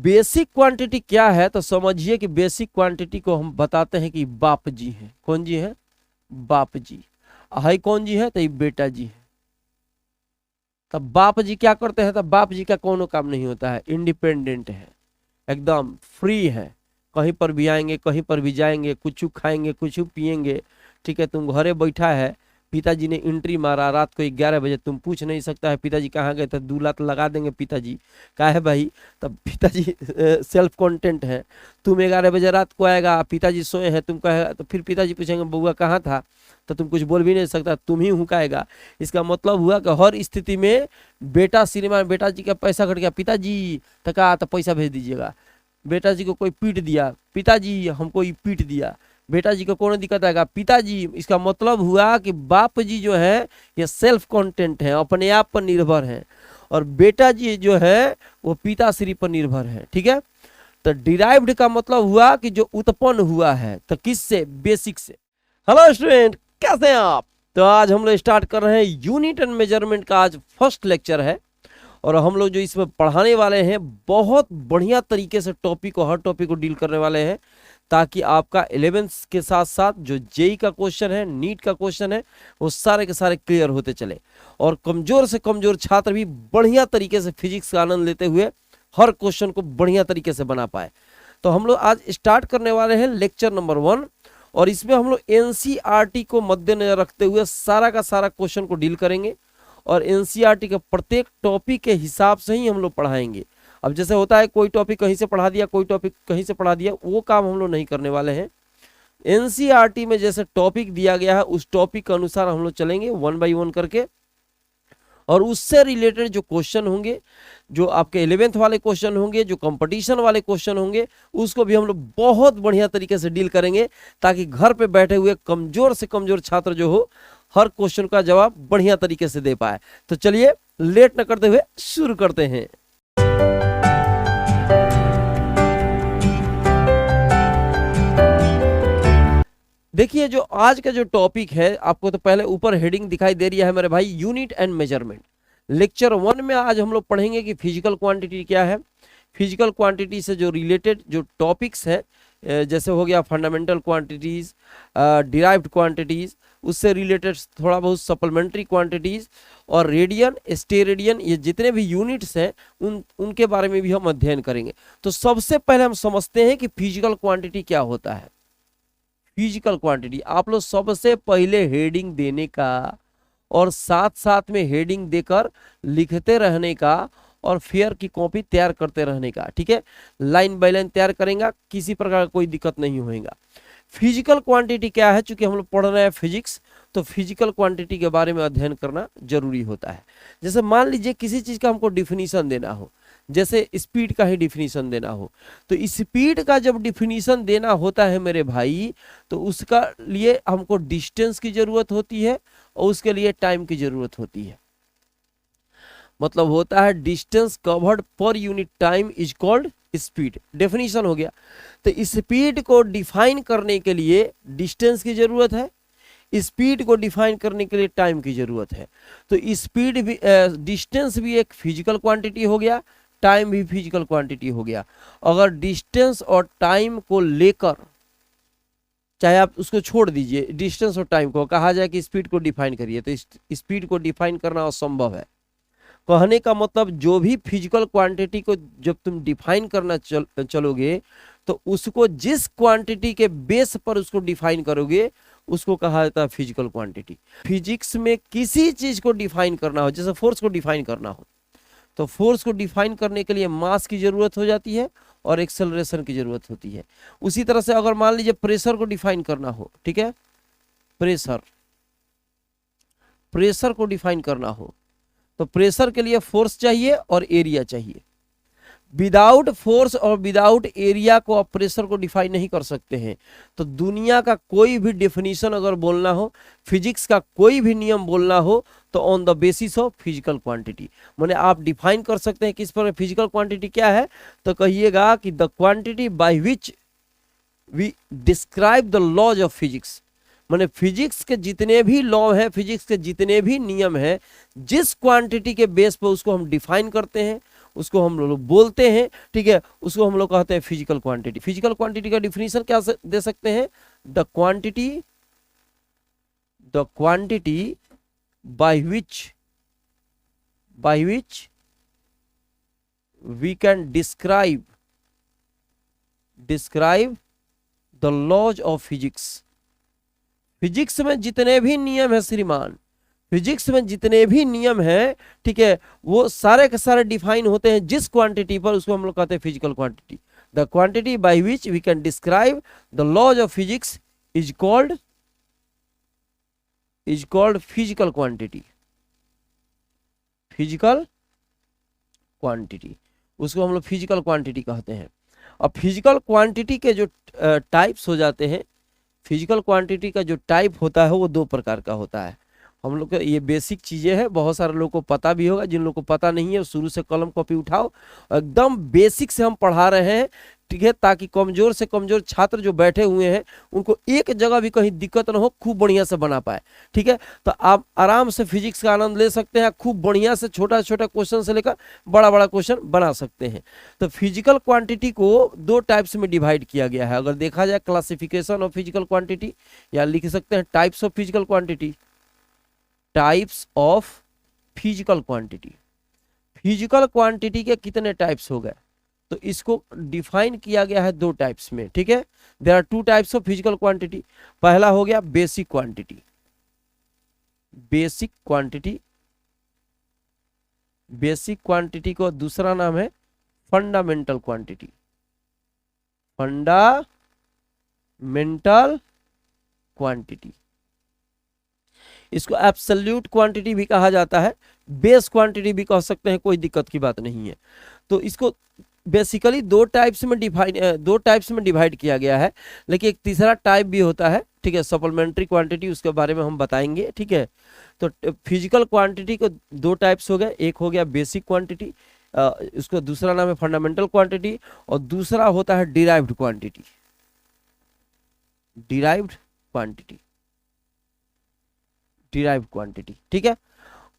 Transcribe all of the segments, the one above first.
Basic quantity क्या है, तो समझिए कि बेसिक क्वांटिटी को हम बताते हैं कि बाप जी है। कौन जी है? बाप जी। हाई कौन जी है? तो ये बेटा जी है। तब बाप जी क्या करते हैं? तब बाप जी का कोनो काम नहीं होता है, इंडिपेंडेंट है, एकदम फ्री है, कहीं पर भी आएंगे, कहीं पर भी जाएंगे, कुछ खाएंगे, कुछ पिएंगे। ठीक है, तुम घरे बैठा है, पिताजी ने एंट्री मारा रात को 11 बजे, तुम पूछ नहीं सकता है पिताजी कहाँ गए, तो 2 लात लगा देंगे पिताजी। क्या है भाई? तब पिताजी सेल्फ कॉन्टेंट है। तुम 11 बजे रात को आएगा, पिताजी सोए हैं, तुम कहेगा, तो फिर पिताजी पूछेंगे बउआ कहाँ था, तो तुम कुछ बोल भी नहीं सकता, तुम ही हुकाएगा। इसका मतलब हुआ कि हर स्थिति में बेटा श्रीमान, बेटा जी का पैसा कट गया, पिताजी तका तो पैसा भेज दीजिएगा। बेटा जी को कोई पीट दिया, पिताजी हमको ये पीट दिया। बेटा जी को कौन दिक्कत आएगा? पिताजी। इसका मतलब हुआ कि बाप जी जो है ये सेल्फ कॉन्टेंट है, अपने आप पर निर्भर है, और बेटा जी जो है वो पिताश्री पर निर्भर है। ठीक है, तो डिराइव्ड का मतलब हुआ कि जो उत्पन्न हुआ है, तो किससे? बेसिक से। हेलो स्टूडेंट, कैसे हैं आप? तो आज हम लोग स्टार्ट कर रहे हैं यूनिट एंड मेजरमेंट का, आज फर्स्ट लेक्चर है, और हम लोग जो इसमें पढ़ाने वाले हैं बहुत बढ़िया तरीके से टॉपिक को, हर टॉपिक को डील करने वाले हैं, ताकि आपका 11th के साथ साथ जो जेई का क्वेश्चन है, नीट का क्वेश्चन है, वो सारे के सारे क्लियर होते चले, और कमजोर से कमजोर छात्र भी बढ़िया तरीके से फिजिक्स का आनंद लेते हुए हर क्वेश्चन को बढ़िया तरीके से बना पाए। तो हम लोग आज स्टार्ट करने वाले हैं लेक्चर नंबर 1, और इसमें हम लोग एनसीईआरटी को मद्देनजर रखते हुए सारा का सारा क्वेश्चन को डील करेंगे, और एनसीईआरटी के प्रत्येक टॉपिक के हिसाब से ही हम लोग पढ़ाएंगे। अब जैसे होता है कोई टॉपिक कहीं से पढ़ा दिया, कोई टॉपिक कहीं से पढ़ा दिया, वो काम हम लोग नहीं करने वाले हैं। एनसीईआरटी में जैसे टॉपिक दिया गया है उस टॉपिक के अनुसार हम लोग चलेंगे 1 बाय 1 करके, और उससे रिलेटेड जो क्वेश्चन होंगे, जो आपके 11th वाले क्वेश्चन होंगे, जो कंपटीशन वाले क्वेश्चन होंगे, उसको भी हम लोग बहुत बढ़िया तरीके से डील करेंगे, ताकि घर पे बैठे हुए कमजोर से कमजोर छात्र जो हो हर क्वेश्चन का जवाब बढ़िया तरीके से दे पाए। तो चलिए लेट न करते हुए शुरू करते हैं। देखिए, जो आज का जो टॉपिक है, आपको तो पहले ऊपर हेडिंग दिखाई दे रही है मेरे भाई, यूनिट एंड मेजरमेंट। लेक्चर 1 में आज हम लोग पढ़ेंगे कि फिजिकल क्वांटिटी क्या है, फिजिकल क्वांटिटी से जो रिलेटेड जो टॉपिक्स है, जैसे हो गया फंडामेंटल क्वांटिटीज, डिराइव्ड क्वांटिटीज, उससे रिलेटेड थोड़ा बहुत सप्लीमेंट्री क्वांटिटीज, और रेडियन, स्टेरेडियन, ये जितने भी यूनिट्स हैं उनके बारे में भी हम अध्ययन करेंगे। तो सबसे पहले हम समझते हैं कि फिजिकल क्वांटिटी क्या होता है। फिजिकल क्वांटिटी, आप लोग सबसे पहले हेडिंग देने का और साथ साथ में हेडिंग देकर लिखते रहने का, और फेयर की कॉपी तैयार करते रहने का। ठीक है, लाइन बाय लाइन तैयार करेंगे, किसी प्रकार का कोई दिक्कत नहीं होगा। फिजिकल क्वांटिटी क्या है? चूंकि हम लोग पढ़ रहे हैं फिजिक्स, तो फिजिकल क्वांटिटी के बारे में अध्ययन करना जरूरी होता है। जैसे मान लीजिए किसी चीज का हमको डिफिनीशन देना हो, जैसे स्पीड का ही डिफिनीशन देना हो, तो स्पीड का जब डिफिनीशन देना होता है मेरे भाई, तो उसका लिए हमको डिस्टेंस की जरूरत होती है, और उसके लिए टाइम की जरूरत होती है। मतलब होता है distance covered per unit time is called speed. Definition हो गया। तो स्पीड को डिफाइन करने के लिए डिस्टेंस की जरूरत है, स्पीड को डिफाइन करने के लिए टाइम की जरूरत है। तो स्पीड भी, डिस्टेंस भी एक फिजिकल क्वांटिटी हो गया, टाइम भी फिजिकल क्वांटिटी हो गया। अगर डिस्टेंस और टाइम को लेकर, चाहे आप उसको छोड़ दीजिए, डिस्टेंस और टाइम को कहा जाए कि स्पीड को डिफाइन करिए, तो स्पीड को डिफाइन करना असंभव है। कहने का मतलब जो भी फिजिकल क्वांटिटी को जब तुम डिफाइन करना चलोगे, तो उसको जिस क्वांटिटी के बेस पर उसको डिफाइन करोगे उसको कहा जाता है फिजिकल क्वांटिटी। फिजिक्स में किसी चीज को डिफाइन करना हो, जैसे फोर्स को डिफाइन करना हो, तो फोर्स को डिफाइन करने के लिए मास की जरूरत हो जाती है और एक्सेलरेशन की जरूरत होती है। उसी तरह से अगर मान लीजिए प्रेशर को डिफाइन करना हो, ठीक है, प्रेशर को डिफाइन करना हो, तो प्रेशर के लिए फोर्स चाहिए और एरिया चाहिए। विदाउट फोर्स और विदाउट एरिया को आप प्रेशर को डिफाइन नहीं कर सकते हैं। तो दुनिया का कोई भी डेफिनेशन अगर बोलना हो, फिजिक्स का कोई भी नियम बोलना हो, तो on the basis of physical quantity. माने आप डिफाइन कर सकते हैं किस पर फिजिकल क्वांटिटी क्या है, तो कहिएगा कि the quantity by which we describe the laws of physics. माने फिजिक्स के जितने भी लॉ हैं, फिजिक्स के जितने भी नियम हैं, जिस क्वांटिटी के बेस पर उसको हम डिफाइन करते हैं, उसको हम लोग बोलते हैं, ठीक है, उसको हम लोग कहते हैं फिजिकल क्वांटिटी। फिजिकल क्वांटिटी का डिफिनीशन क्या दे सकते हैं? The quantity by which we can describe the laws of physics। Physics में जितने भी नियम है श्रीमान, फिजिक्स में जितने भी नियम है, ठीक है, वो सारे के सारे डिफाइन होते हैं जिस क्वांटिटी पर, उसको हम लोग कहते हैं physical quantity. The quantity by which we can describe the laws of physics is called physical quantity. Physical quantity, उसको हम लोग फिजिकल क्वांटिटी कहते हैं। अब फिजिकल क्वांटिटी के जो टाइप्स हो जाते हैं, फिजिकल क्वांटिटी का जो टाइप होता है वो दो प्रकार का होता है। हम लोग ये बेसिक चीज़ें हैं, बहुत सारे लोगों को पता भी होगा, जिन लोगों को पता नहीं है शुरू से कलम कॉपी उठाओ, एकदम बेसिक से हम पढ़ा रहे हैं, ठीक है, ताकि कमजोर से कमजोर छात्र जो बैठे हुए हैं उनको एक जगह भी कहीं दिक्कत ना हो, खूब बढ़िया से बना पाए, ठीक है। तो आप आराम से फिजिक्स का आनंद ले सकते हैं, खूब बढ़िया से छोटा छोटा क्वेश्चन से लेकर बड़ा बड़ा क्वेश्चन बना सकते हैं। तो फिजिकल क्वांटिटी को दो टाइप्स में डिवाइड किया गया है। अगर देखा जाए क्लासिफिकेशन ऑफ फिजिकल क्वांटिटी, या लिख सकते हैं types of physical quantity. Types of physical quantity, physical quantity के कितने टाइप्स हो गए? तो इसको डिफाइन किया गया है दो टाइप्स में, ठीक है। There are two types of physical quantity. पहला हो गया basic quantity. Basic quantity, basic quantity को दूसरा नाम है फंडामेंटल क्वांटिटी। फंडामेंटल क्वांटिटी, इसको एब्सोल्यूट क्वांटिटी भी कहा जाता है, बेस क्वांटिटी भी कह सकते हैं, कोई दिक्कत की बात नहीं है। तो इसको बेसिकली दो टाइप्स में डिवाइड किया गया है, लेकिन एक तीसरा टाइप भी होता है, ठीक है, सप्लीमेंट्री क्वांटिटी, उसके बारे में हम बताएंगे, ठीक है। तो फिजिकल क्वांटिटी को दो टाइप्स हो गए, एक हो गया बेसिक क्वांटिटी, उसका दूसरा नाम है फंडामेंटल क्वांटिटी, और दूसरा होता है डिराइव्ड क्वांटिटी। डिराइव्ड क्वांटिटी, ठीक है।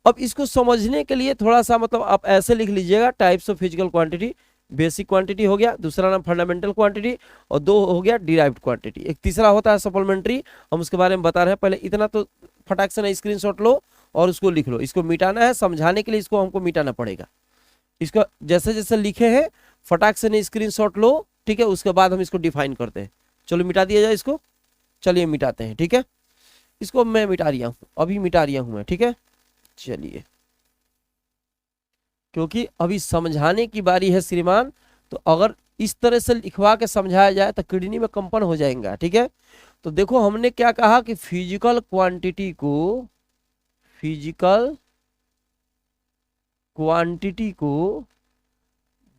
अब इसको समझने के लिए थोड़ा सा मतलब आप ऐसे लिख लीजिएगा, types of physical quantity, basic quantity हो गया, दूसरा नाम फंडामेंटल क्वांटिटी, और दो हो गया डिराइव्ड क्वांटिटी। एक तीसरा होता है सप्लीमेंट्री, हम उसके बारे में बता रहे हैं। पहले इतना तो फटाक से ना स्क्रीनशॉट लो और उसको लिख लो। इसको मिटाना है, समझाने के लिए इसको हमको मिटाना पड़ेगा। इसको जैसे जैसे लिखे हैं फटाक से ना स्क्रीनशॉट लो, ठीक है, उसके बाद हम इसको डिफाइन करते हैं। चलो मिटा दिया जाए इसको, चलिए मिटाते हैं, ठीक है। इसको मैं मिटा रहा हूँ, अभी मिटा रहा हूँ मैं, ठीक है। चलिए, क्योंकि अभी समझाने की बारी है श्रीमान, तो अगर इस तरह से लिखवा के समझाया जाए तो किडनी में कंपन हो जाएगा, ठीक है। तो देखो हमने क्या कहा कि फिजिकल क्वांटिटी को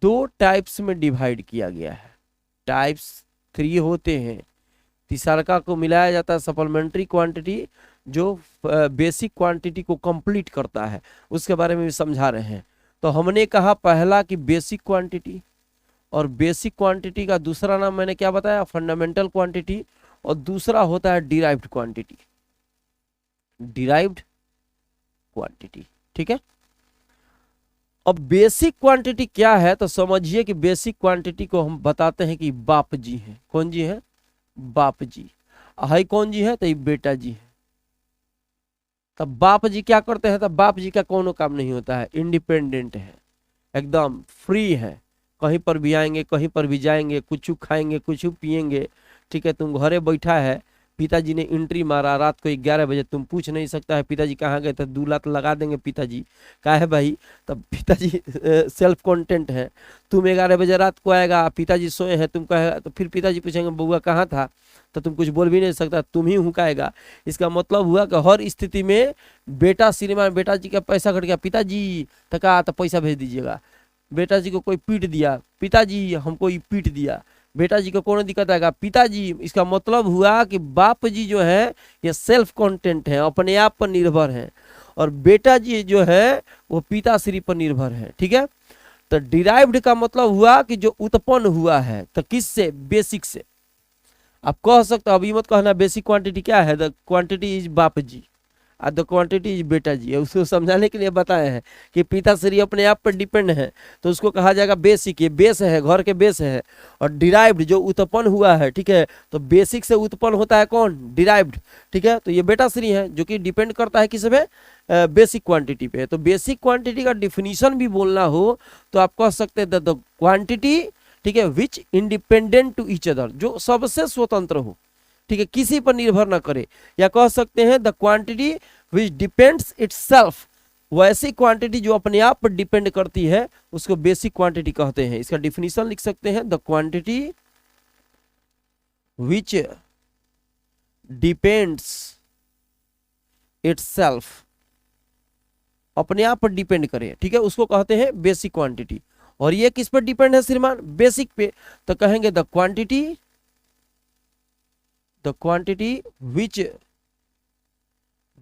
दो टाइप्स में डिवाइड किया गया है। टाइप्स 3 होते हैं। तीसरा को मिलाया जाता है सप्लीमेंट्री क्वांटिटी, जो बेसिक क्वांटिटी को कंप्लीट करता है, उसके बारे में भी समझा रहे हैं। तो हमने कहा पहला कि बेसिक क्वांटिटी, और बेसिक क्वांटिटी का दूसरा नाम मैंने क्या बताया? फंडामेंटल क्वांटिटी, और दूसरा होता है डिराइव्ड क्वांटिटी। डिराइव्ड क्वांटिटी, ठीक है। अब बेसिक क्वांटिटी क्या है तो समझिए कि बेसिक क्वांटिटी को हम बताते हैं कि बाप जी हैं। कौन जी है? बाप जी। हाई कौन जी है? तो ये बेटा जी है। तब बाप जी क्या करते हैं? तब बाप जी का कोनो काम नहीं होता है, इंडिपेंडेंट है, एकदम फ्री है, कहीं पर भी आएंगे, कहीं पर भी जाएंगे, कुछ खाएंगे, कुछ पिएंगे, ठीक है। तुम घरे बैठा है, पिताजी ने एंट्री मारा रात को 11 बजे, तुम पूछ नहीं सकता है पिताजी कहाँ गए, तो 2 लात लगा देंगे पिताजी। क्या है भाई? तब पिताजी सेल्फ कॉन्टेंट है। तुम 11 बजे रात को आएगा, पिताजी सोए हैं, तुम कहेगा, तो फिर पिताजी पूछेंगे बउआ कहाँ था, तो तुम कुछ बोल भी नहीं सकता, तुम ही हुकाएगा। इसका मतलब हुआ कि हर स्थिति में बेटा सिनेमा में बेटा जी का पैसा कट गया, पिताजी तो कहा तो पैसा भेज दीजिएगा। बेटा जी को कोई पीट दिया, पिताजी हमको ये पीट दिया, बेटा जी को कौन दिक्कत आएगा? पिताजी। इसका मतलब हुआ कि बाप जी जो है ये सेल्फ कॉन्टेंट है, अपने आप पर निर्भर है, और बेटा जी जो है वो पिताश्री पर निर्भर है, ठीक है। तो डिराइव्ड का मतलब हुआ कि जो उत्पन्न हुआ है, तो किससे? बेसिक से। आप कह सकते हो, अभी मत कहना बेसिक क्वांटिटी क्या है, द क्वांटिटी इज बाप जी। द क्वांटिटी इज बेटा जी है। उसको समझाने के लिए बताए हैं कि पिताश्री अपने आप पर डिपेंड है, तो उसको कहा जाएगा बेसिक। ये बेस है, घर के बेस है। और डिराइव्ड जो उत्पन्न हुआ है, ठीक है, तो बेसिक से उत्पन्न होता है कौन, डिराइव्ड, ठीक है। तो ये बेटाश्री है जो कि डिपेंड करता है किस पे, बेसिक क्वांटिटी पे। तो बेसिक क्वांटिटी का डिफिनीशन भी बोलना हो तो आप कह सकते हैं द क्वांटिटी, ठीक है, विच इंडिपेंडेंट टू ईच अदर, जो सबसे स्वतंत्र हो, ठीक है, किसी पर निर्भर ना करे। या कह सकते हैं the quantity which depends itself, वैसी क्वांटिटी जो अपने आप पर डिपेंड करती है उसको बेसिक क्वांटिटी कहते हैं। इसका डिफिनीशन लिख सकते हैं the quantity which depends itself, अपने आप पर डिपेंड करे, ठीक है, उसको कहते हैं बेसिक क्वांटिटी। और ये किस पर डिपेंड है श्रीमान, बेसिक पे, तो कहेंगे the quantity which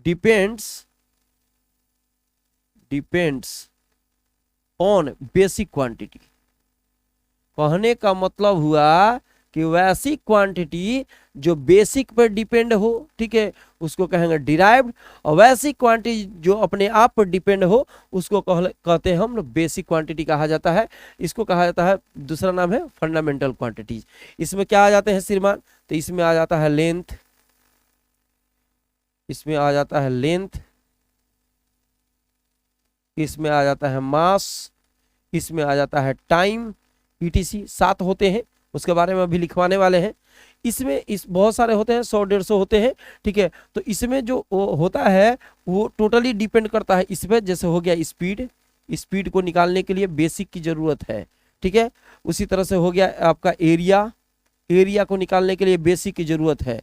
depends on basic quantity. कहने का मतलब हुआ कि वैसी क्वांटिटी जो बेसिक पर डिपेंड हो, ठीक है, उसको कहेंगे डिराइव्ड। और वैसी क्वांटिटी जो अपने आप पर डिपेंड हो उसको कहते हैं हम लोग बेसिक क्वांटिटी कहा जाता है। इसको कहा जाता है, दूसरा नाम है फंडामेंटल क्वांटिटीज। इसमें क्या आ जाते हैं श्रीमान, तो इसमें आ जाता है लेंथ, इसमें आ जाता है लेंथ, इसमें आ जाता है मास, इसमें आ जाता है टाइम, ईटीसी। 7 होते हैं, उसके बारे में अभी लिखवाने वाले हैं। इसमें बहुत सारे होते हैं, 100-150 होते हैं, ठीक है। तो इसमें जो होता है वो टोटली डिपेंड करता है इस पे। जैसे हो गया स्पीड, स्पीड को निकालने के लिए बेसिक की जरूरत है, ठीक है। उसी तरह से हो गया आपका एरिया, एरिया को निकालने के लिए बेसिक की जरूरत है।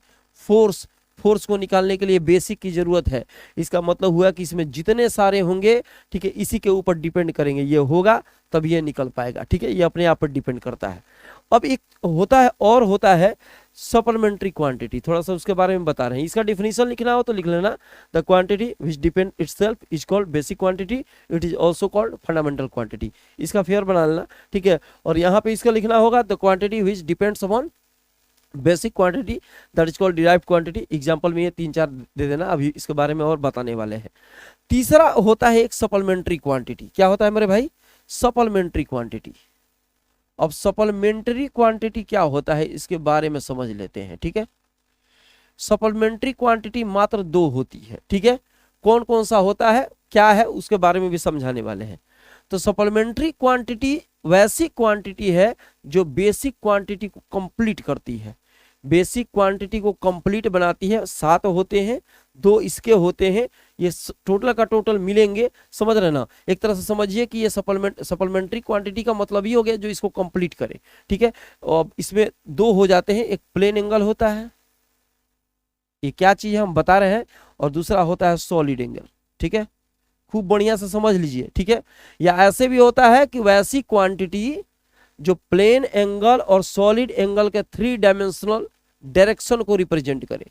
फोर्स, फोर्स को निकालने के लिए बेसिक की जरूरत है। इसका मतलब हुआ कि इसमें जितने सारे होंगे, ठीक है, इसी के ऊपर डिपेंड करेंगे, ये होगा तब ये निकल पाएगा, ठीक है, ये अपने आप पर डिपेंड करता है। अब एक होता है और होता है सप्लीमेंट्री क्वांटिटी, थोड़ा सा उसके बारे में बता रहे हैं। इसका डिफिनीशन लिखना हो तो लिख लेना, the quantity which depend itself is called basic quantity, it is also called fundamental quantity. इसका फेयर बना लेना, ठीक है। और यहाँ पे इसका लिखना होगा the quantity which depends upon basic quantity that is called derived quantity. Example में ये 3-4 दे देना, अभी इसके बारे में और बताने वाले हैं। तीसरा होता है एक सप्लीमेंट्री क्वांटिटी। क्या होता है मेरे भाई, सप्लीमेंट्री क्वांटिटी। अब सप्लीमेंट्री क्वांटिटी क्या होता है इसके बारे में समझ लेते हैं, ठीक है। सप्लीमेंट्री क्वांटिटी मात्र 2 होती है, ठीक है। कौन कौन सा होता है, क्या है, उसके बारे में भी समझाने वाले हैं। तो सप्लीमेंट्री क्वांटिटी वैसी क्वांटिटी है जो बेसिक क्वांटिटी को कंप्लीट करती है, बेसिक क्वांटिटी को कंप्लीट बनाती है। 7 होते हैं, 2 इसके होते हैं, ये टोटल का टोटल मिलेंगे, समझ रहे ना। एक तरह से समझिए कि ये सप्लीमेंट्री क्वांटिटी का मतलब ही हो गया जो इसको कंप्लीट करे, ठीक है। और इसमें 2 हो जाते हैं, एक प्लेन एंगल होता है, ये क्या चीज है हम बता रहे हैं, और दूसरा होता है सॉलिड एंगल, ठीक है। खूब बढ़िया से समझ लीजिए, ठीक है। या ऐसे भी होता है कि वैसी क्वांटिटी जो प्लेन एंगल और सॉलिड एंगल के 3 डायमेंशनल डायरेक्शन को रिप्रेजेंट करे।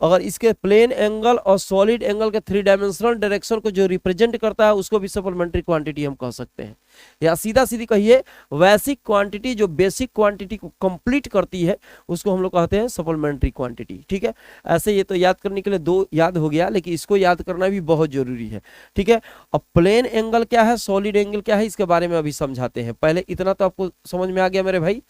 अगर इसके प्लेन एंगल और सॉलिड एंगल के 3 डायमेंशनल डायरेक्शन को जो रिप्रेजेंट करता है उसको भी सप्लीमेंट्री क्वांटिटी हम कह सकते हैं। या सीधा सीधी कहिए वैसी क्वांटिटी जो बेसिक क्वांटिटी को कंप्लीट करती है उसको हम लोग कहते हैं सप्लीमेंट्री क्वांटिटी, ठीक है। ऐसे ये तो याद करने के लिए 2 याद हो गया, लेकिन इसको याद करना भी बहुत जरूरी है, ठीक है। अब प्लेन एंगल क्या है, सॉलिड एंगल क्या है, इसके बारे में अभी समझाते हैं। पहले इतना तो आपको समझ में आ गया मेरे भाई।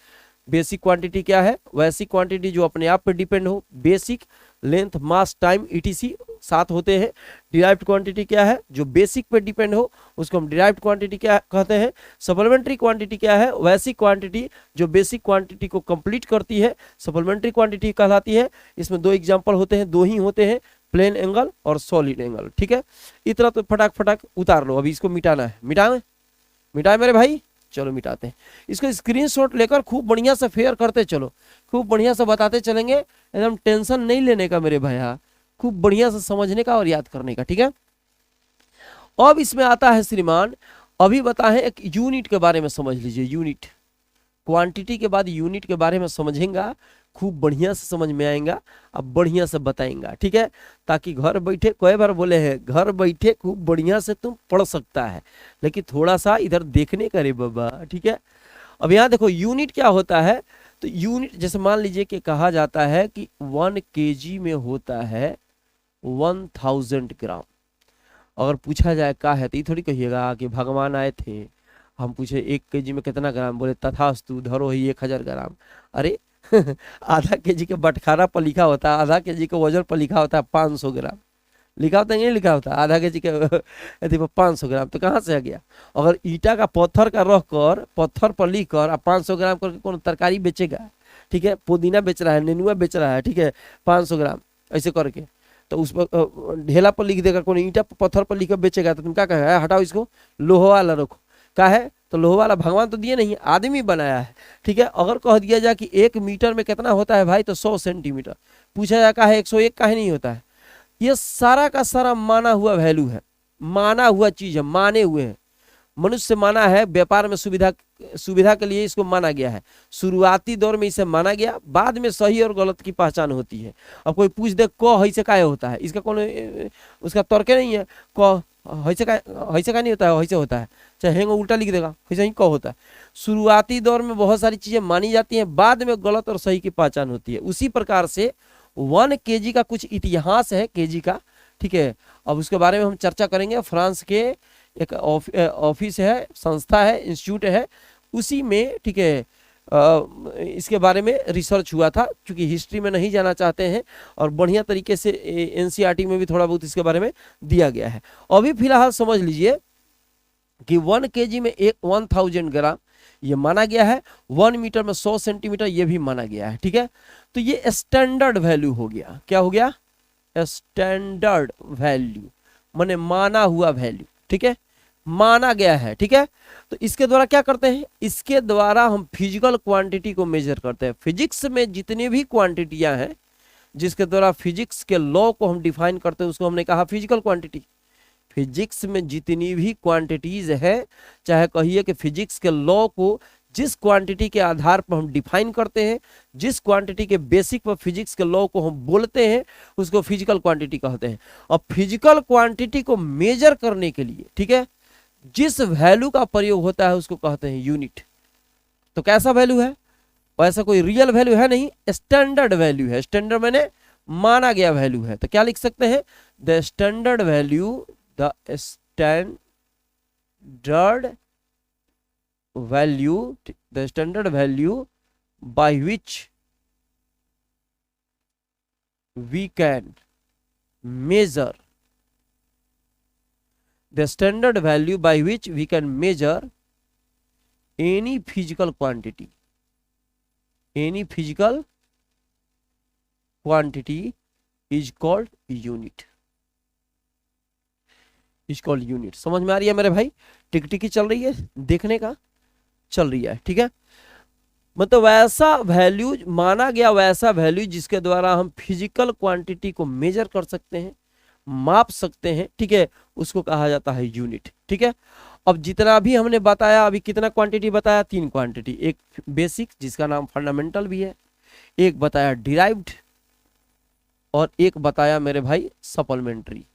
बेसिक क्वांटिटी क्या है, वैसी क्वांटिटी जो अपने आप पर डिपेंड हो, बेसिक, लेंथ, मास, टाइम, ईटीसी 7 होते हैं। डिराइव्ड क्वांटिटी क्या है, जो बेसिक पे डिपेंड हो उसको हम डिराइव्ड क्वांटिटी क्या कहते हैं। सप्लीमेंट्री क्वांटिटी क्या है, वैसी क्वांटिटी जो बेसिक क्वांटिटी को कंप्लीट करती है, सप्लीमेंट्री क्वांटिटी कहलाती है। इसमें 2 एग्जांपल होते हैं, 2 ही होते हैं, प्लेन एंगल और सॉलिड एंगल, ठीक है। इतना तो फटाक उतार लो, अभी इसको मिटाना है। मिटाए मेरे भाई, चलो मिटाते हैं इसको। स्क्रीनशॉट लेकर खूब बढ़िया से फेयर करते चलो, खूब बढ़िया से बताते चलेंगे, एकदम टेंशन नहीं लेने का मेरे भैया, खूब बढ़िया से समझने का और याद करने का, ठीक है। अब इसमें आता है श्रीमान, अभी बताएं एक यूनिट के बारे में समझ लीजिए। यूनिट, क्वांटिटी के बाद यूनिट के बारे में समझेंगे, खूब बढ़िया से समझ में आएगा, अब बढ़िया से बताएंगा, ठीक है। ताकि घर बैठे, कई बार बोले हैं घर बैठे खूब बढ़िया से तुम पढ़ सकता है, लेकिन थोड़ा सा इधर देखने का रे बाबा, ठीक है। अब यहाँ देखो यूनिट क्या होता है। तो यूनिट जैसे मान लीजिए कि कहा जाता है कि 1 kg में होता है 1000 ग्राम। अगर पूछा जाए का है तो ये थोड़ी कहिएगा कि भगवान आए थे, हम पूछे 1 केजी में कितना ग्राम, बोले तथास्तु धरो ही 1000 ग्राम। अरे आधा केजी के बटखारा पर लिखा होता है, आधा केजी के वजन पर लिखा होता है 500 ग्राम, लिखा होता है नहीं लिखा होता, आधा केजी के अथी पर 500 ग्राम, तो कहाँ से आ गया? अगर ईटा का पत्थर का रख कर पत्थर पर लिख कर आप 500 ग्राम करके कौन तरकारी बेचेगा? ठीक है, पुदीना बेच रहा है, नेनुआ बेच रहा है, ठीक है, 500 ग्राम ऐसे करके, तो उस पर ढेला पर लिख देगा, कौन ईटा पत्थर पर लिख कर बेचेगा, तो तुम क्या कहेगा? हटाओ इसको, लोहा वाला रखो। क्या है? तो लोहा वाला भगवान तो दिए नहीं, आदमी बनाया है। ठीक है, अगर कह दिया जाए कि 1 मीटर में कितना होता है भाई, तो 100 सेंटीमीटर। पूछा जाए का है 101 का नहीं होता है। ये सारा का सारा माना हुआ वैल्यू है, माना हुआ चीज है, माने हुए हैं। मनुष्य माना है, व्यापार में सुविधा के लिए इसको माना गया है। शुरुआती दौर में इसे माना गया, बाद में सही और गलत की पहचान होती है। अब कोई पूछ दे क हैसे काहे होता है, इसका कौन उसका तर्क नहीं है। क हैसे का नहीं होता है, हैसे होता है, चाहे हेंग उल्टा लिख देगा, वैसे ही क होता है। शुरुआती दौर में बहुत सारी चीजें मानी जाती हैं, बाद में गलत और सही की पहचान होती है। उसी प्रकार से 1 केजी का कुछ इतिहास है केजी का। ठीक है, अब उसके बारे में हम चर्चा करेंगे। फ्रांस के एक ऑफिस है, संस्था है, इंस्टीट्यूट है, उसी में ठीक है इसके बारे में रिसर्च हुआ था। क्योंकि हिस्ट्री में नहीं जाना चाहते हैं और बढ़िया तरीके से एनसीईआरटी में भी थोड़ा बहुत इसके बारे में दिया गया है। अभी फिलहाल समझ लीजिए कि 1 केजी में 1000 ग्राम ये माना गया है, 1 मीटर में 100 सेंटीमीटर ये भी माना गया है। ठीक है, तो ये स्टैंडर्ड वैल्यू हो गया। क्या हो गया? स्टैंडर्ड वैल्यू माने माना हुआ वैल्यू। ठीक है, माना गया है। ठीक है, तो इसके द्वारा क्या करते हैं? इसके द्वारा हम फिजिकल क्वांटिटी को मेजर करते हैं। फिजिक्स में जितनी भी क्वांटिटियां हैं जिसके द्वारा फिजिक्स के लॉ को हम डिफाइन करते हैं, उसको हमने कहा फिजिकल क्वांटिटी। फिजिक्स में जितनी भी क्वांटिटीज है, चाहे कहिए कि फिजिक्स के लॉ को जिस क्वांटिटी के आधार पर हम डिफाइन करते हैं, जिस क्वांटिटी के बेसिक पर फिजिक्स के लॉ को हम बोलते हैं, उसको फिजिकल क्वांटिटी कहते हैं। और फिजिकल क्वांटिटी को मेजर करने के लिए, ठीक है, जिस वैल्यू का प्रयोग होता है उसको कहते हैं यूनिट। तो कैसा वैल्यू है? ऐसा कोई रियल वैल्यू है नहीं, स्टैंडर्ड वैल्यू है। स्टैंडर्ड मैंने माना गया वैल्यू है। तो क्या लिख सकते हैं? The standard value, the standard value, the standard value by which we can measure, the standard value by which we can measure any physical quantity, any physical quantity is called unit, is called unit। समझ में आ रही है मेरे भाई? टिक-टिकी चल रही है, देखने का चल रही है। ठीक है, मतलब वैसा वैल्यू माना गया, वैसा वैल्यू जिसके द्वारा हम फिजिकल क्वांटिटी को मेजर कर सकते हैं, माप सकते हैं। ठीक है, उसको कहा जाता है यूनिट। ठीक है, अब जितना भी हमने बताया, अभी कितना क्वांटिटी बताया? 3 क्वांटिटी। एक बेसिक जिसका नाम फंडामेंटल भी है, एक बताया डिराइव्ड, और एक बताया मेरे भाई सप्लीमेंट्री।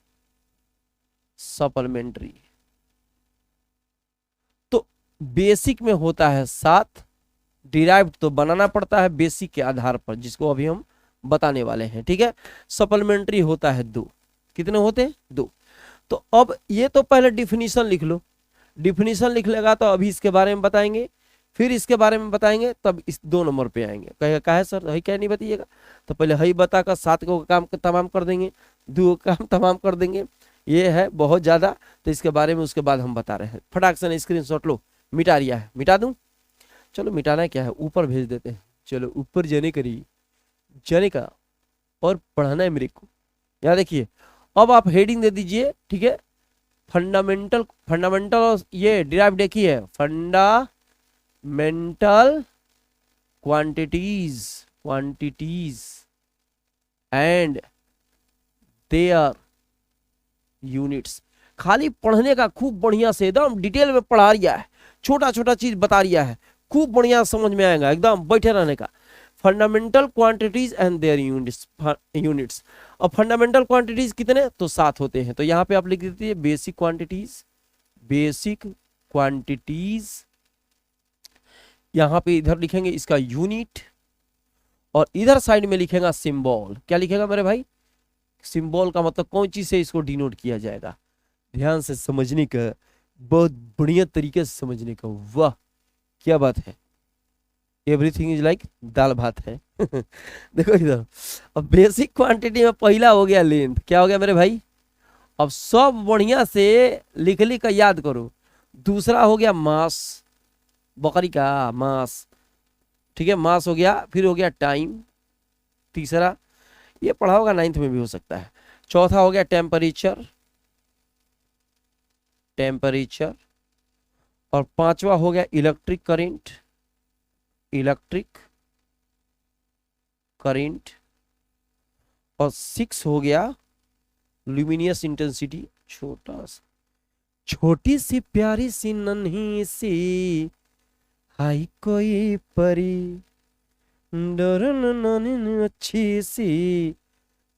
सप्लीमेंट्री बेसिक में होता है 7, डिराइव्ड तो बनाना पड़ता है बेसिक के आधार पर, जिसको अभी हम बताने वाले हैं। ठीक है, सप्लीमेंट्री होता है 2। कितने होते हैं? 2। तो अब ये तो पहले डिफिनीशन लिख लो। डिफिनीशन लिख लेगा तो अभी इसके बारे में बताएंगे, फिर इसके बारे में बताएंगे, तब इस 2 नंबर पे आएंगे। कहेगा क्या है सर, हई क्या नहीं बताइएगा? तो पहले हई बताकर 7 को काम तमाम कर देंगे, 2 का काम तमाम कर देंगे। ये है बहुत ज्यादा, तो इसके बारे में उसके बाद हम बता रहे हैं। फटाक से स्क्रीनशॉट लो। मिटा रिया है, मिटा दूं? चलो मिटाना क्या है, ऊपर भेज देते हैं। चलो ऊपर जाने करिए, जाने का और पढ़ाना है मेरे को। यहाँ देखिए, अब आप हेडिंग दे दीजिए। ठीक है, फंडामेंटल, फंडामेंटल ये डिराइव देखिए, fundamental quantities, quantities and their units. खाली पढ़ने का खूब बढ़िया से एकदम डिटेल में पढ़ा रिया है, छोटा छोटा चीज बता रिया है, खूब बढ़िया समझ में आएगा, एकदम बैठे रहने का। Fundamental quantities and their units. अब फंडामेंटल क्वांटिटीज कितने? तो 7 होते हैं। तो यहाँ पे आप लिख देते हैं बेसिक क्वांटिटीज, बेसिक क्वांटिटीज। यहाँ पे इधर लिखेंगे इसका यूनिट, और इधर साइड में लिखेगा सिंबल। क्या लिखेगा मेरे भाई? सिंबल का मतलब कौन चीज से इसको डिनोट किया जाएगा। ध्यान से समझने का, बहुत बढ़िया तरीके से समझने का। वाह क्या बात है, एवरीथिंग इज लाइक दाल भात है। देखो इधर, अब बेसिक क्वांटिटी में पहला हो गया लेंथ, क्या हो गया मेरे भाई। अब सब बढ़िया से लिख लिख कर याद करो। दूसरा हो गया मास, बकरी का मास, ठीक है, मास हो गया। फिर हो गया टाइम, तीसरा, ये पढ़ा होगा 9th में भी हो सकता है। चौथा हो गया टेम्परेचर, टेम्परेचर। और पांचवा हो गया इलेक्ट्रिक करेंट, इलेक्ट्रिक करेंट। और 6 हो गया ल्यूमिनियस इंटेंसिटी, छोटा सा, छोटी सी प्यारी सी नन्ही सी हाई कोई परी, डरन अच्छी सी।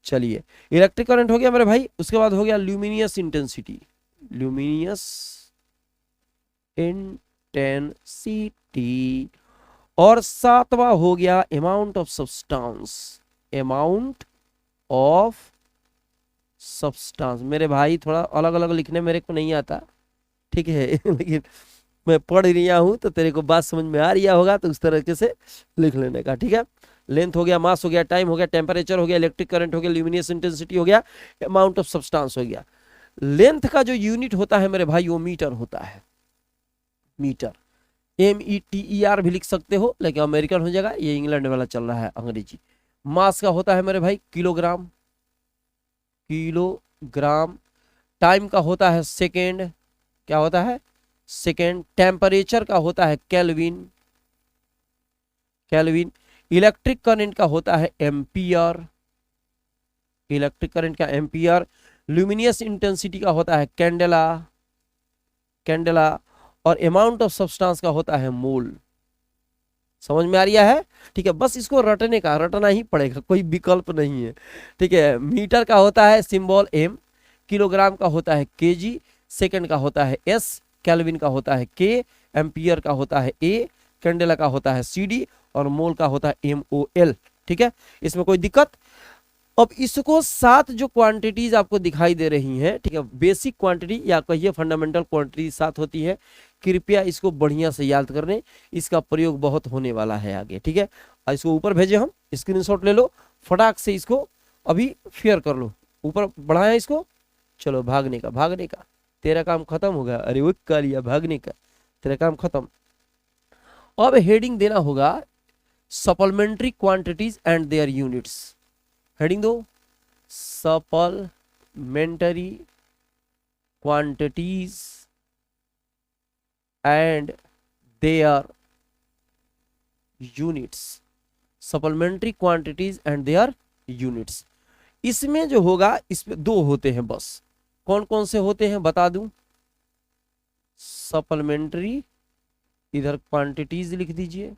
चलिए, इलेक्ट्रिक करंट हो गया मेरे भाई। उसके बाद हो गया ल्यूमिनियस इंटेंसिटी, ल्यूमिनियस इंटेंसिटी। और सातवां हो गया amount of substance, amount of substance. मेरे भाई थोड़ा अलग अलग लिखने मेरे को नहीं आता, ठीक है, लेकिन मैं पढ़ रहा हूं तो तेरे को बात समझ में आ रही होगा, तो उस तरीके से लिख लेने का, ठीक है। लेंथ हो गया, मास हो गया, टाइम हो गया, टेम्परेचर हो गया, इलेक्ट्रिक करंट हो गया, ल्यूमिनियस इंटेंसिटी हो गया, अमाउंट ऑफ सब्सटेंस हो गया। लेंथ का जो यूनिट होता है मेरे भाई वो मीटर होता है, मीटर, METER भी लिख सकते हो, लेकिन अमेरिकन हो जाएगा, ये इंग्लैंड वाला चल रहा है अंग्रेजी। मास का होता है मेरे भाई किलोग्राम, किलोग्राम। टाइम का होता है सेकेंड, क्या होता है, सेकेंड। टेम्परेचर का होता है केल्विन, केल्विन। इलेक्ट्रिक करंट का होता है एम्पियर, इलेक्ट्रिक करंट का एम्पियर। ल्यूमिनियस इंटेंसिटी का होता है कैंडेला, कैंडेला। और अमाउंट ऑफ सब्सटेंस का होता है मोल। समझ में आ रहा है, ठीक है। बस इसको रटने का, रटना ही पड़ेगा, कोई विकल्प नहीं है, ठीक है। मीटर का होता है सिंबल M, किलोग्राम का होता है kg, सेकंड का होता है S, केल्विन का होता है K, एम्पियर का होता है A, कैंडेला का होता है CD, और मोल का होता है MOL, ठीक है। इसमें कोई दिक्कत। अब इसको 7 जो क्वांटिटीज आपको दिखाई दे रही हैं, ठीक है, बेसिक क्वांटिटी या कहिए फंडामेंटल क्वांटिटी 7 होती है। कृपया इसको बढ़िया से याद करने, इसका प्रयोग बहुत होने वाला है आगे, ठीक है। इसको ऊपर भेजे हम, स्क्रीनशॉट ले लो फटाक से, इसको अभी शेयर कर लो, ऊपर बढ़ाया इसको। चलो भागने का, भागने का, तेरा काम खत्म होगा। अरे वो कर लिया, भागने का, तेरा काम खत्म। अब हेडिंग देना होगा supplementary quantities and their units. Heading दो, supplementary quantities and their units, supplementary quantities and their units. इसमें जो होगा, इसमें 2 होते हैं बस। कौन कौन से होते हैं बता दूं। सप्लीमेंट्री, इधर क्वांटिटीज लिख दीजिए,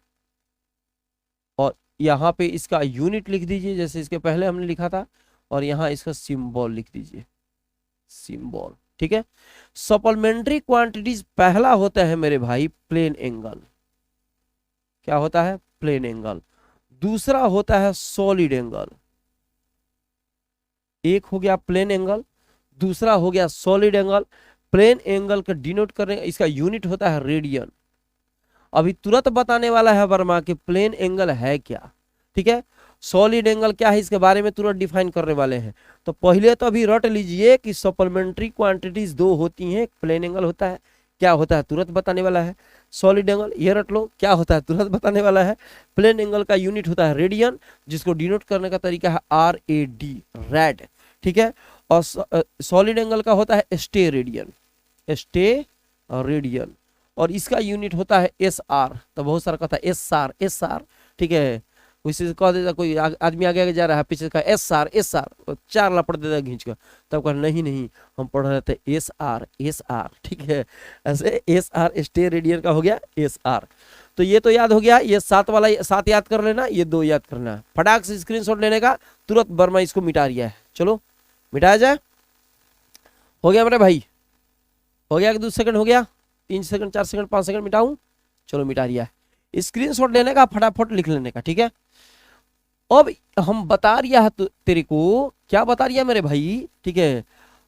और यहाँ पे इसका यूनिट लिख दीजिए, जैसे इसके पहले हमने लिखा था, और यहाँ इसका सिंबल लिख दीजिए, सिंबल, ठीक है। सप्लीमेंट्री क्वांटिटीज पहला होता है मेरे भाई प्लेन एंगल, क्या होता है, प्लेन एंगल। दूसरा होता है सॉलिड एंगल, एक हो गया प्लेन एंगल, दूसरा हो गया सॉलिड एंगल। प्लेन एंगल का डिनोट करने, इसका यूनिट होता है रेडियन। अभी तुरंत बताने वाला है वर्मा कि प्लेन एंगल है क्या, ठीक है। सॉलिड एंगल क्या है, इसके बारे में तुरंत डिफाइन करने वाले हैं। तो पहले तो अभी रट लीजिए कि सप्लीमेंट्री क्वांटिटीज 2 होती हैं, प्लेन एंगल होता है, क्या होता है तुरंत बताने वाला है। सॉलिड एंगल ये रट लो, क्या होता है तुरंत बताने वाला है। प्लेन एंगल का यूनिट होता है रेडियन, जिसको डिनोट करने का तरीका है RAD, रैड, ठीक है। और सॉलिड एंगल का होता है स्टे रेडियन, स्टे रेडियन। और इसका यूनिट होता है SR, तो बहुत सारा कहता है SR, SR, ठीक है। उसी से कह देता कोई आदमी आगे जा रहा है, पीछे का SR, SR, 4 लपट देता खींच कर, तब कहा नहीं नहीं हम पढ़ रहे थे SR, SR, ठीक है। ऐसे SR स्टे रेडियन का हो गया SR। तो ये तो याद हो गया, ये 7 वाला 7 याद कर लेना, ये 2 याद करना है। फटाक से स्क्रीनशॉट लेने का, तुरंत वर्मा इसको मिटा रिया है। चलो मिटाया जाए, हो गया मेरे भाई, हो गया कि 2 सेकंड हो गया, 3 सेकंड, 4 सेकंड, 5 सेकंड मिटाऊं। चलो मिटा रिया है। स्क्रीनशॉट लेने का, फटाफट लिख लेने का, ठीक है। अब हम बता रिया है तेरे को, क्या बता रिया मेरे भाई, ठीक है,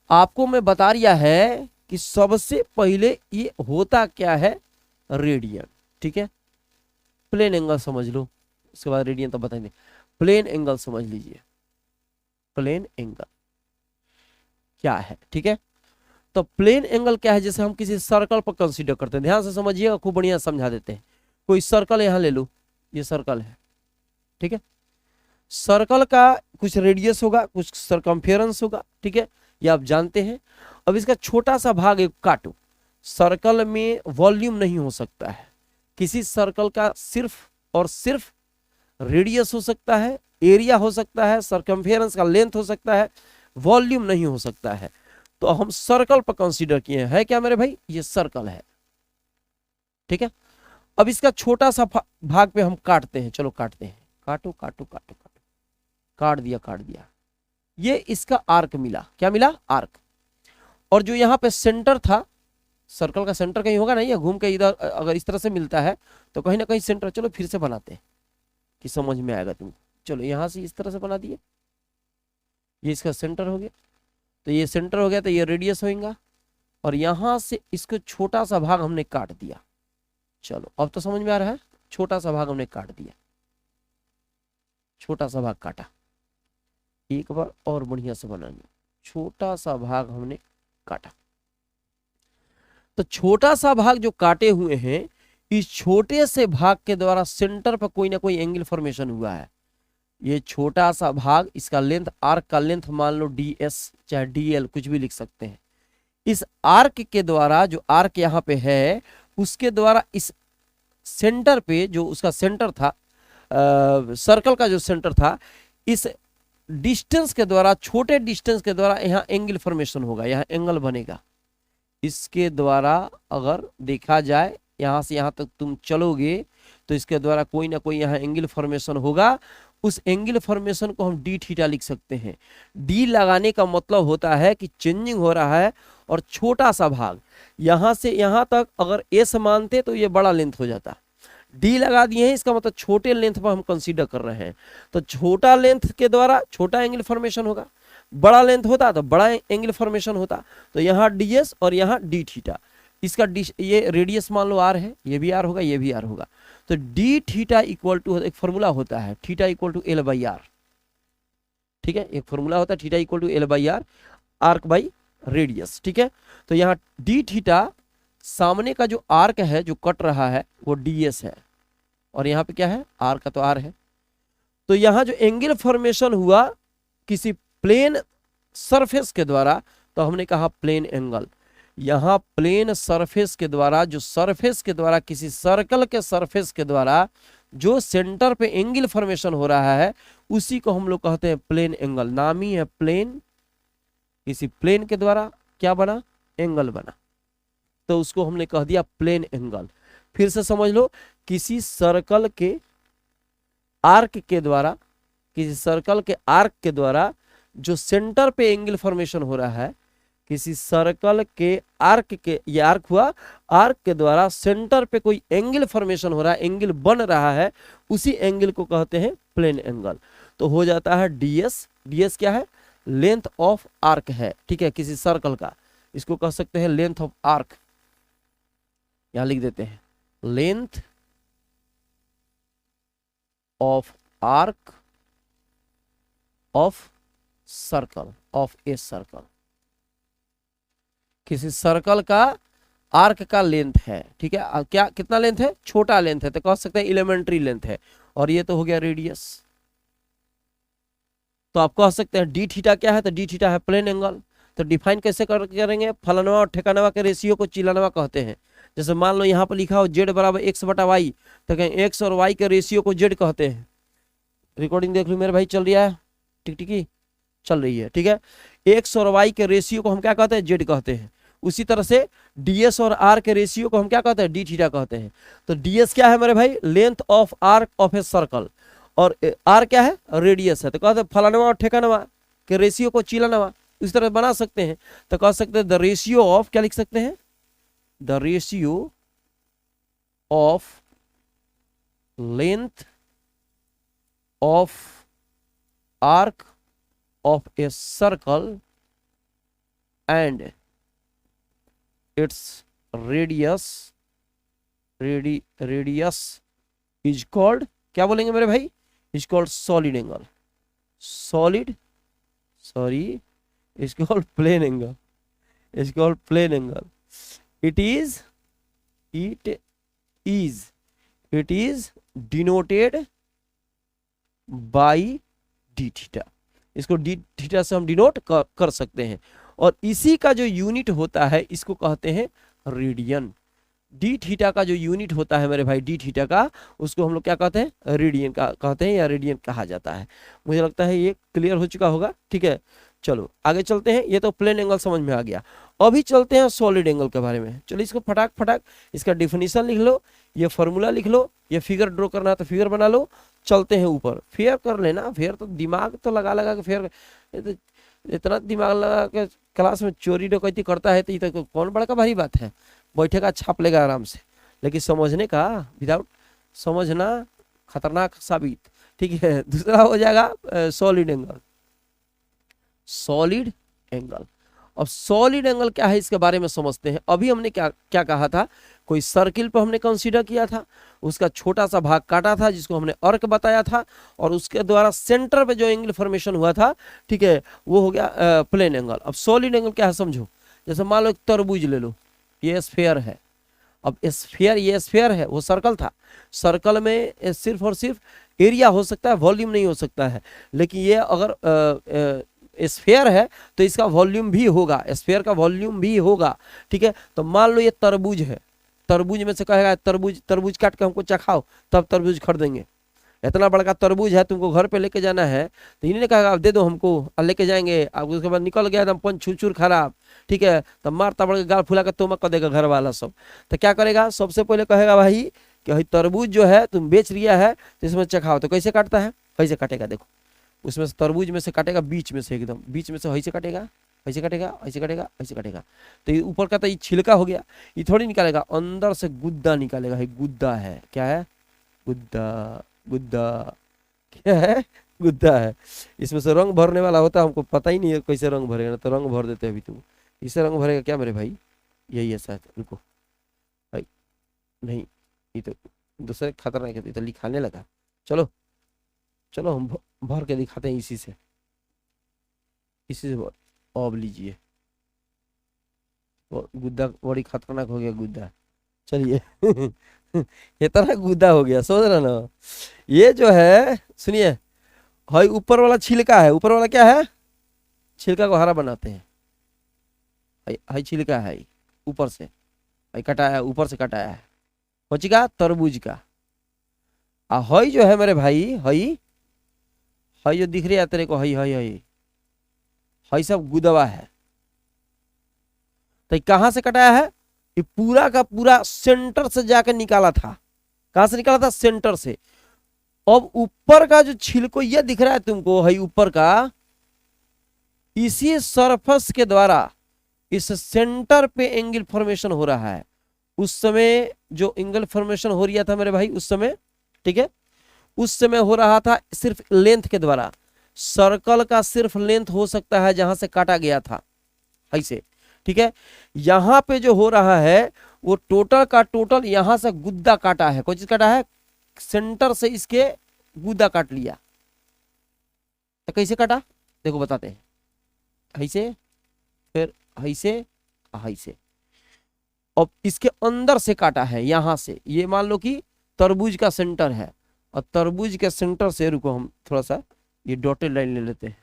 आपको मैं बता रिया है कि सबसे पहले ये होता क्या है, रेडियन, ठीक है, प्लेन एंगल समझ लो, उसके बाद रेडियन तो बताएंगे। प्लेन एंगल समझ लीजिए, प्लेन एंगल क्या है, ठीक है। तो प्लेन एंगल क्या है, जैसे हम किसी सर्कल पर कंसीडर करते हैं, ध्यान से समझिएगा, खूब बढ़िया समझा देते हैं। कोई सर्कल यहां ले लो, ये सर्कल है, ठीक है, सर्कल का कुछ रेडियस होगा, कुछ सरकमफेरेंस होगा, ठीक है, ये आप जानते हैं। अब इसका छोटा सा भाग एक काटो, सर्कल में वॉल्यूम नहीं हो सकता है, किसी सर्कल का सिर्फ और सिर्फ रेडियस हो सकता है, एरिया हो सकता है, सरकमफेरेंस का लेंथ हो सकता है, वॉल्यूम नहीं हो सकता है। तो हम सर्कल पर कंसीडर किए हैं, है क्या मेरे भाई, ये सर्कल है, ठीक है। अब इसका छोटा सा भाग पे हम काटते हैं, चलो काटते हैं, काटो काटो काटो काटो, काट दिया काट दिया, ये इसका आर्क मिला, क्या मिला, आर्क। और जो यहाँ पे सेंटर था, सर्कल का सेंटर कहीं होगा नहीं, या घूम के इधर अगर इस तरह से मिलता है तो कहीं ना कहीं सेंटर, चलो फिर से बनाते हैं कि समझ में आएगा तुमको। चलो यहां से इस तरह से बना दिए, ये इसका सेंटर हो गया, तो ये सेंटर हो गया, तो ये रेडियस होगा, और यहां से इसको छोटा सा भाग हमने काट दिया। चलो अब तो समझ में आ रहा है, छोटा सा भाग हमने काट दिया, छोटा सा भाग काटा, एक बार और बढ़िया से बनानी, छोटा सा भाग हमने काटा। तो छोटा सा भाग जो काटे हुए हैं, इस छोटे से भाग के द्वारा सेंटर पर कोई ना कोई एंगल फॉर्मेशन हुआ है। ये छोटा सा भाग, इसका लेंथ, आर्क का लेंथ मान लो ds चाहे dl, कुछ भी लिख सकते हैं। इस आर्क के द्वारा, जो आर्क यहाँ पे है, उसके द्वारा इस सेंटर पे, जो उसका सेंटर था, सर्कल का जो सेंटर था, इस डिस्टेंस के द्वारा, छोटे डिस्टेंस के द्वारा यहाँ एंगल फॉर्मेशन होगा, यहाँ एंगल बनेगा। इसके द्वारा अगर देखा जाए, यहां से यहां तक तुम चलोगे तो इसके द्वारा कोई ना कोई यहाँ एंगल फॉर्मेशन होगा। उस एंगल फॉर्मेशन को हम डी थीटा लिख सकते हैं। डी लगाने का मतलब होता है कि चेंजिंग हो रहा है, और छोटा सा भाग यहां से यहां तक अगर एस मानते तो ये बड़ा लेंथ हो जाता, डी लगा दिए हैं, इसका मतलब छोटे लेंथ पर हम कंसीडर कर रहे हैं। तो छोटा लेंथ के द्वारा छोटा एंगल फॉर्मेशन होगा, बड़ा लेंथ होता तो बड़ा एंगल फॉर्मेशन होता। तो यहाँ ds और यहाँ डी थीटा, इसका ये रेडियस मान लो r है, ये भी r होगा, ये भी r होगा। तो डी थीटा इक्वल टू, एक फॉर्मूला होता है, theta equal to l by R, ठीक है, एक फॉर्मूला होता है theta equal to l by R, arc by radius, ठीक है। तो यहाँ डी थीटा, सामने का जो आर्क है जो कट रहा है वो ds है, और यहाँ पे क्या है, r का तो r है। तो यहाँ जो एंगल फॉर्मेशन हुआ किसी प्लेन सरफेस के द्वारा, तो हमने कहा प्लेन एंगल। यहां प्लेन सरफेस के द्वारा, जो सरफेस के द्वारा, किसी सर्कल के सरफेस के द्वारा जो सेंटर पे एंगल फॉर्मेशन हो रहा है, उसी को हम लोग कहते हैं प्लेन एंगल। नाम ही है प्लेन, किसी प्लेन के द्वारा क्या बना, एंगल बना, तो उसको हमने कह दिया प्लेन एंगल। फिर से समझ लो, किसी सर्कल के आर्क के द्वारा, किसी सर्कल के आर्क के द्वारा जो सेंटर पे एंगल फॉर्मेशन हो रहा है, किसी सर्कल के आर्क के, ये आर्क हुआ, आर्क के द्वारा सेंटर पे कोई एंगल फॉर्मेशन हो रहा है, एंगल बन रहा है, उसी एंगल को कहते हैं प्लेन एंगल। तो हो जाता है ds, ds क्या है, लेंथ ऑफ आर्क है, ठीक है, किसी सर्कल का, इसको कह सकते हैं लेंथ ऑफ आर्क, यहां लिख देते हैं length of arc of circle, of a circle. किसी सर्कल का आर्क का लेंथ है, ठीक है, क्या कितना लेंथ है, छोटा लेंथ है, तो कह सकते हैं एलिमेंट्री लेंथ है, और ये तो हो गया रेडियस। तो आप कह सकते हैं डी थीटा क्या है, तो डी थीटा है प्लेन एंगल। तो डिफाइन कैसे करेंगे, फलनवा और ठेकानवा के रेशियो को चिलानवा कहते हैं। जैसे मान लो यहाँ पर लिखा हो z बराबर x बटा वाई, तो कहें x और y के रेशियो को z कहते हैं। रिकॉर्डिंग देख लो मेरे भाई, चल रहा है, टिक चल रही है, ठीक है। x और y के रेशियो को हम क्या कहते हैं, z कहते हैं। उसी तरह से ds और r के रेशियो को हम क्या कहते हैं, डी थीटा कहते हैं। तो ds क्या है मेरे भाई, length of arc of a circle, और r क्या है, रेडियस है। तो कहते हैं फलानवा और ठेकानवा के रेशियो को चिलानवा, इस तरह बना सकते हैं। तो कह सकते हैं द रेशियो ऑफ, क्या लिख सकते हैं, the ratio of length of arc of a circle and its radius is called, क्या बोलेंगे मेरे भाई, is called solid angle. Solid, sorry, is called plane angle. Is called plane angle. It is denoted by d theta. इसको D theta से हम denote कर सकते हैं, और इसी का जो यूनिट होता है इसको कहते हैं रेडियन. डी थीटा का जो यूनिट होता है मेरे भाई, डी थीटा का, उसको हम लोग क्या कहते हैं, रेडियन का कहते हैं, या रेडियन कहा जाता है. मुझे लगता है ये क्लियर हो चुका होगा. ठीक है, चलो आगे चलते हैं. ये तो प्लेन एंगल समझ में आ गया. अभी चलते हैं सॉलिड एंगल के बारे में. चलो इसको फटाक फटाक इसका डिफिनीशन लिख लो, ये फॉर्मूला लिख लो, ये फिगर ड्रॉ करना है तो फिगर बना लो. चलते हैं ऊपर. फेयर कर लेना, फेयर तो दिमाग तो लगा लगा के फेयर, इतना दिमाग लगा के क्लास में चोरी डकैती करता है तो ये तो कौन बड़ा का भारी बात है. बैठेगा छाप लेगा आराम से, लेकिन समझने का विदाउट समझना खतरनाक साबित. ठीक है, दूसरा हो जाएगा सॉलिड एंगल. Solid angle. अब सॉलिड एंगल क्या है इसके बारे में समझते हैं. अभी हमने क्या क्या कहा था, कोई सर्किल पर हमने कंसीडर किया था, उसका छोटा सा भाग काटा था जिसको हमने अर्क बताया था, और उसके द्वारा सेंटर पे जो एंगल फॉर्मेशन हुआ था, ठीक है, वो हो गया प्लेन एंगल. अब सॉलिड एंगल क्या है समझो. जैसे मान लो एक तरबूज ले लो, ये स्फीयर है. अब स्फीयर, ये स्फीयर है, वो सर्कल था. सर्कल में सिर्फ और सिर्फ एरिया हो सकता है, वॉल्यूम नहीं हो सकता है. लेकिन ये अगर स्फीयर है तो इसका वॉल्यूम भी होगा, स्फीयर का वॉल्यूम भी होगा. ठीक है, तो मान लो ये तरबूज है, तरबूज में से कहेगा तरबूज काट के हमको चखाओ, तब तरबूज खरीदेंगे. इतना बड़ा तरबूज है, तुमको घर पे लेके जाना है, तो इन्हें कहेगा आप दे दो हमको, और लेके जाएंगे. अब उसके बाद निकल गया एकदम पंच छुर खराब. ठीक है, तब मारता बड़ के गाल फुला के तोमा कर देगा घर वाला सब. तो क्या करेगा, सबसे पहले कहेगा भाई कि भाई तरबूज जो है तुम बेच लिया है तो इसमें चखाओ. तो कैसे काटता है, कैसे काटेगा देखो, उसमें से तरबूज में से काटेगा, बीच में से, एकदम बीच में से ऐसे काटेगा, ऐसे काटेगा, ऐसे काटेगा, ऐसे काटेगा. तो ये ऊपर का तो ये छिलका हो गया, ये थोड़ी निकालेगा, अंदर से गुद्दा निकालेगा. है गुद्दा है, क्या है, गुद्दा. गुद्दा क्या है, गुद्दा है. इसमें से रंग भरने वाला होता है, हमको पता ही नहीं है कैसे रंग भरेगा, ना तो रंग भर देते हैं अभी. तुम इसे रंग भरेगा क्या मेरे भाई, यही है शायद. रुको भाई, नहीं ये तो दूसरे खतरनाक है, तो लिखाने लगा. चलो चलो हम भर के दिखाते हैं इसी से. अब लीजिए, गुद्दा बड़ी खतरनाक हो गया गुद्दा. चलिए इतना गुद्दा हो गया, समझ रहे ना. ये जो है सुनिए, हाई ऊपर वाला छिलका है, ऊपर वाला क्या है, छिलका को हरा बनाते हैं. हाई छिलका है, ऊपर से कटाया, ऊपर से कटाया है, का तरबूज का. हाई जो है मेरे भाई, हाई जो दिख रही है तेरे को, हाई हाई हाई हाई सब गुदवा है. तो कहां से कटाया है, ये पूरा का पूरा सेंटर से जाकर निकाला था. कहां से निकाला था, सेंटर से. अब ऊपर का जो छिलको ये दिख रहा है तुमको, है ऊपर का, इसी सरफेस के द्वारा इस सेंटर पे एंगल फॉर्मेशन हो रहा है. उस समय जो एंगल फॉर्मेशन हो रहा था मेरे भाई, उस समय, ठीक है, उस समय हो रहा था सिर्फ लेंथ के द्वारा. सर्कल का सिर्फ लेंथ हो सकता है जहां से काटा गया था, ऐसे. ठीक है, यहां पे जो हो रहा है वो टोटल का टोटल यहां से गुद्दा काटा है. कोई चीज काटा है, सेंटर से इसके गुद्दा काट लिया. तो कैसे काटा देखो बताते हैं. ऐसे, फिर ऐसे, ऐसे. अब इसके अंदर से काटा है, यहां से. ये मान लो कि तरबूज का सेंटर है, और तरबूज के सेंटर से, रुको हम थोड़ा सा ये डॉटेड लाइन ले लेते हैं.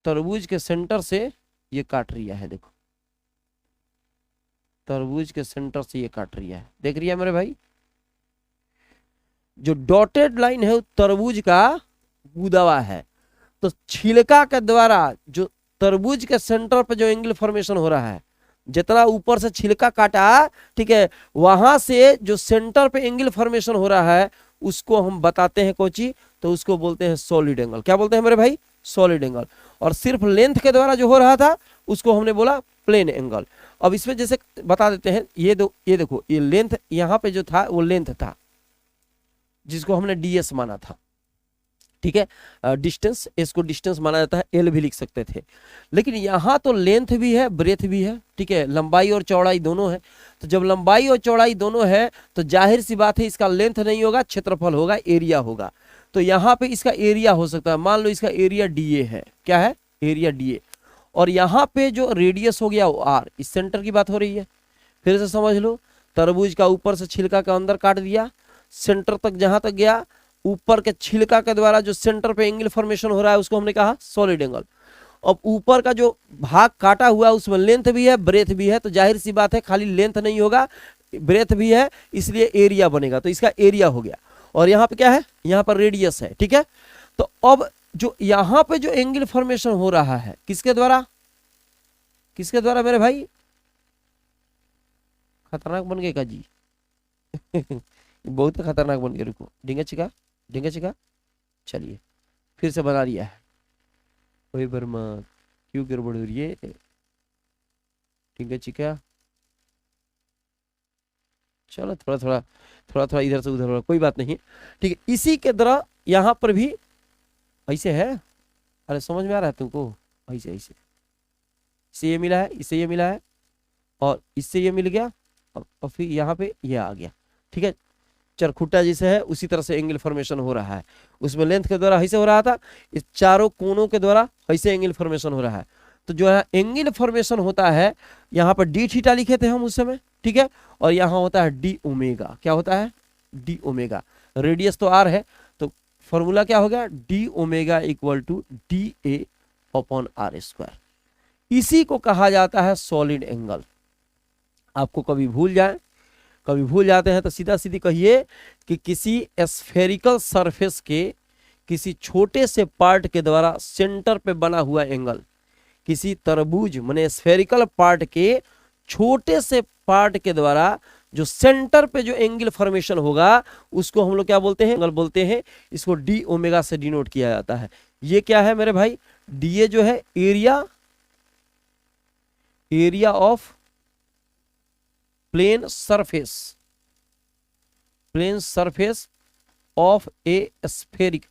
तरबूज के सेंटर से ये काट रहा है, देखो तरबूज के सेंटर से ये काट रहा है, देख रही है मेरे भाई. जो डॉटेड लाइन है वो तरबूज का गुदावा है. तो छिलका के द्वारा जो तरबूज के सेंटर पे जो एंगल फॉर्मेशन हो रहा है, जितना ऊपर से छिलका काटा, ठीक है, वहां से जो सेंटर पे एंगल फॉर्मेशन हो रहा है उसको हम बताते हैं कोची, तो उसको बोलते हैं सॉलिड एंगल. क्या बोलते हैं मेरे भाई, सॉलिड एंगल. और सिर्फ लेंथ के द्वारा जो हो रहा था उसको हमने बोला प्लेन एंगल. अब इसमें जैसे बता देते हैं, ये देखो, ये लेंथ यहाँ पे जो था वो लेंथ था जिसको हमने ds माना था. ठीक है। डिस्टेंस, इसको डिस्टेंस माना जाता है, एल भी लिख सकते थे, लेकिन यहाँ तो लेंथ भी है ब्रेथ भी है, ठीक है, लंबाई और चौड़ाई दोनों है। तो जब लंबाई और चौड़ाई दोनों है तो जाहिर सी बात है इसका लेंथ नहीं होगा, क्षेत्रफल होगा, एरिया होगा। तो यहाँ पे इसका एरिया हो सकता है, मान लो इसका एरिया डीए है, क्या है, एरिया डीए। और यहाँ पे जो रेडियस हो गया वो आर, इस सेंटर की बात हो रही है। फिर से समझ लो, तरबूज का ऊपर से छिलका का अंदर काट दिया, सेंटर तक जहां तक गया, ऊपर के छिलका के द्वारा जो सेंटर पे एंगल फॉर्मेशन हो रहा है उसको हमने कहा सॉलिड एंगल। अब ऊपर का जो भाग काटा हुआ है उसमें लेंथ भी है ब्रेथ भी है, तो जाहिर सी बात है खाली लेंथ नहीं होगा, ब्रेथ भी है, इसलिए एरिया बनेगा, तो इसका एरिया हो गया। और यहाँ पे क्या है, यहाँ पर रेडियस है, ठीक है। तो अब जो यहाँ पे जो एंगल फॉर्मेशन हो रहा है किसके द्वारा, किसके द्वारा मेरे भाई, खतरनाक बन गए का जी बहुत खतरनाक बन गया, रुको, ढींगा चिका, ढींगा चिका, चलिए फिर से बना लिया है। ओए वर्मा क्यों गड़बड़ हो रही है, ढींगा चिका, चलो थोड़ा थोड़ा थोड़ा थोड़ा इधर से उधर हो, कोई बात नहीं, ठीक है। इसी के द्वारा यहाँ पर भी ऐसे है, अरे समझ में आ रहा है तुमको, ऐसे ऐसे, इससे ये मिला है, इससे ये मिला है, और इससे ये मिल गया, और फिर यहाँ पे ये आ गया, ठीक है। चरखुट्टा जैसे है उसी तरह से एंगल फॉर्मेशन हो रहा है, उसमें लेंथ के द्वारा ऐसे हो रहा था, इस चारों कोनों के द्वारा ऐसे एंगल फॉर्मेशन हो रहा है। तो जो है एंगल फॉर्मेशन होता है, यहाँ पर डी थीटा लिखे थे हम उस समय, ठीक है, और यहाँ होता है डी ओमेगा, क्या होता है, डी ओमेगा। रेडियस तो आर है, तो फॉर्मूला क्या हो गया, D omega equal to D A upon R square. इसी को कहा जाता है सॉलिड एंगल। आपको कभी भूल जाए, कभी भूल जाते हैं तो सीधा सीधी कहिए कि किसी स्फेरिकल सरफेस के किसी छोटे से पार्ट के द्वारा सेंटर पे बना हुआ एंगल, किसी तरबूज माने स्फेरिकल पार्ट के छोटे से पार्ट के द्वारा जो सेंटर पे जो एंगल फॉर्मेशन होगा उसको हम लोग क्या बोलते हैं, एंगल बोलते हैं। इसको डी ओमेगा से डिनोट किया जाता है। ये क्या है मेरे भाई, डी जो है area, area of plane surface, plane surface of a spheric,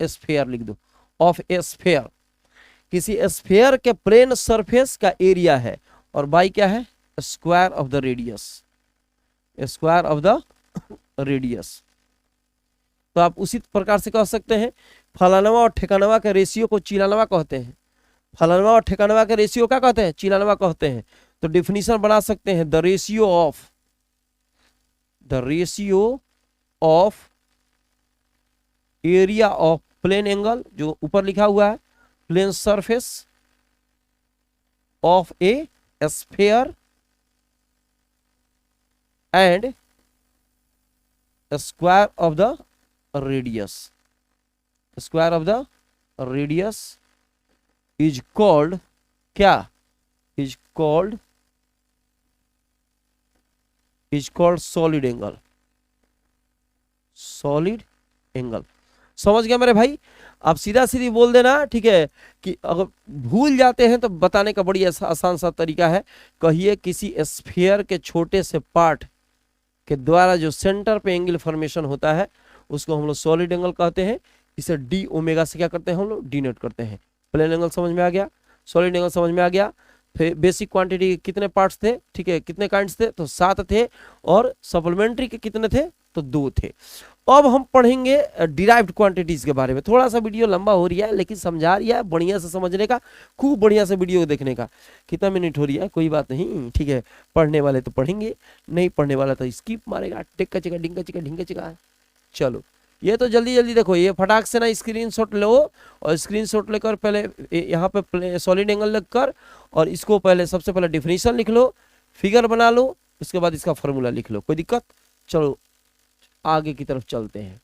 sphere लिख दो, ऑफ ए स्फेयर, किसी स्फेयर के प्लेन सरफेस का एरिया है, और बाई क्या है, square of the radius, square of the radius. तो आप उसी प्रकार से कह सकते हैं फलानवा और ठिकानवा के रेशियो को चिलानवा कहते हैं, फलानवा और ठिकानवा के रेशियो क्या कहते हैं, चिलानवा कहते हैं। तो डिफिनीशन बना सकते हैं, the ratio of area of plane angle, जो ऊपर लिखा हुआ है, plane surface of a sphere and square of the radius, square of the radius is called क्या, is called solid angle, solid angle. समझ गया मेरे भाई। आप सीधा सीधी बोल देना, ठीक है, कि अगर भूल जाते हैं तो बताने का बड़ी आसान सा तरीका है। कहिए किसी स्फीयर के छोटे से पार्ट के द्वारा जो सेंटर पे एंगल फॉर्मेशन होता है उसको हम लोग सॉलिड एंगल कहते हैं। इसे डी ओमेगा से क्या करते हैं हम लोग, डिनोट करते हैं। प्लेन एंगल समझ में आ गया, सॉलिड एंगल समझ में आ गया। फिर बेसिक क्वांटिटी कितने पार्ट्स थे, ठीक है, कितने काइंड्स थे, तो 7 थे, और सप्लीमेंट्री के कितने थे, तो 2 थे। अब हम पढ़ेंगे डिराइव्ड क्वांटिटीज के बारे में। थोड़ा सा वीडियो लंबा हो रहा है लेकिन समझा रही है, बढ़िया से समझने का, खूब बढ़िया से वीडियो देखने का। कितना मिनट हो रही है, कोई बात नहीं, ठीक है, पढ़ने वाले तो पढ़ेंगे, नहीं पढ़ने वाला तो स्किप मारेगा, टिक्का चिका ढिंगा चिका ढिंगा चिका। चलो ये तो जल्दी जल्दी देखो, ये फटाक से ना स्क्रीनशॉट लो, और स्क्रीनशॉट लेकर पहले यहाँ पे सॉलिड एंगल लिखकर, और इसको पहले सबसे पहले डिफिनीशन लिख लो, फिगर बना लो, उसके बाद इसका फॉर्मूला लिख लो, कोई दिक्कत। चलो आगे की तरफ चलते हैं।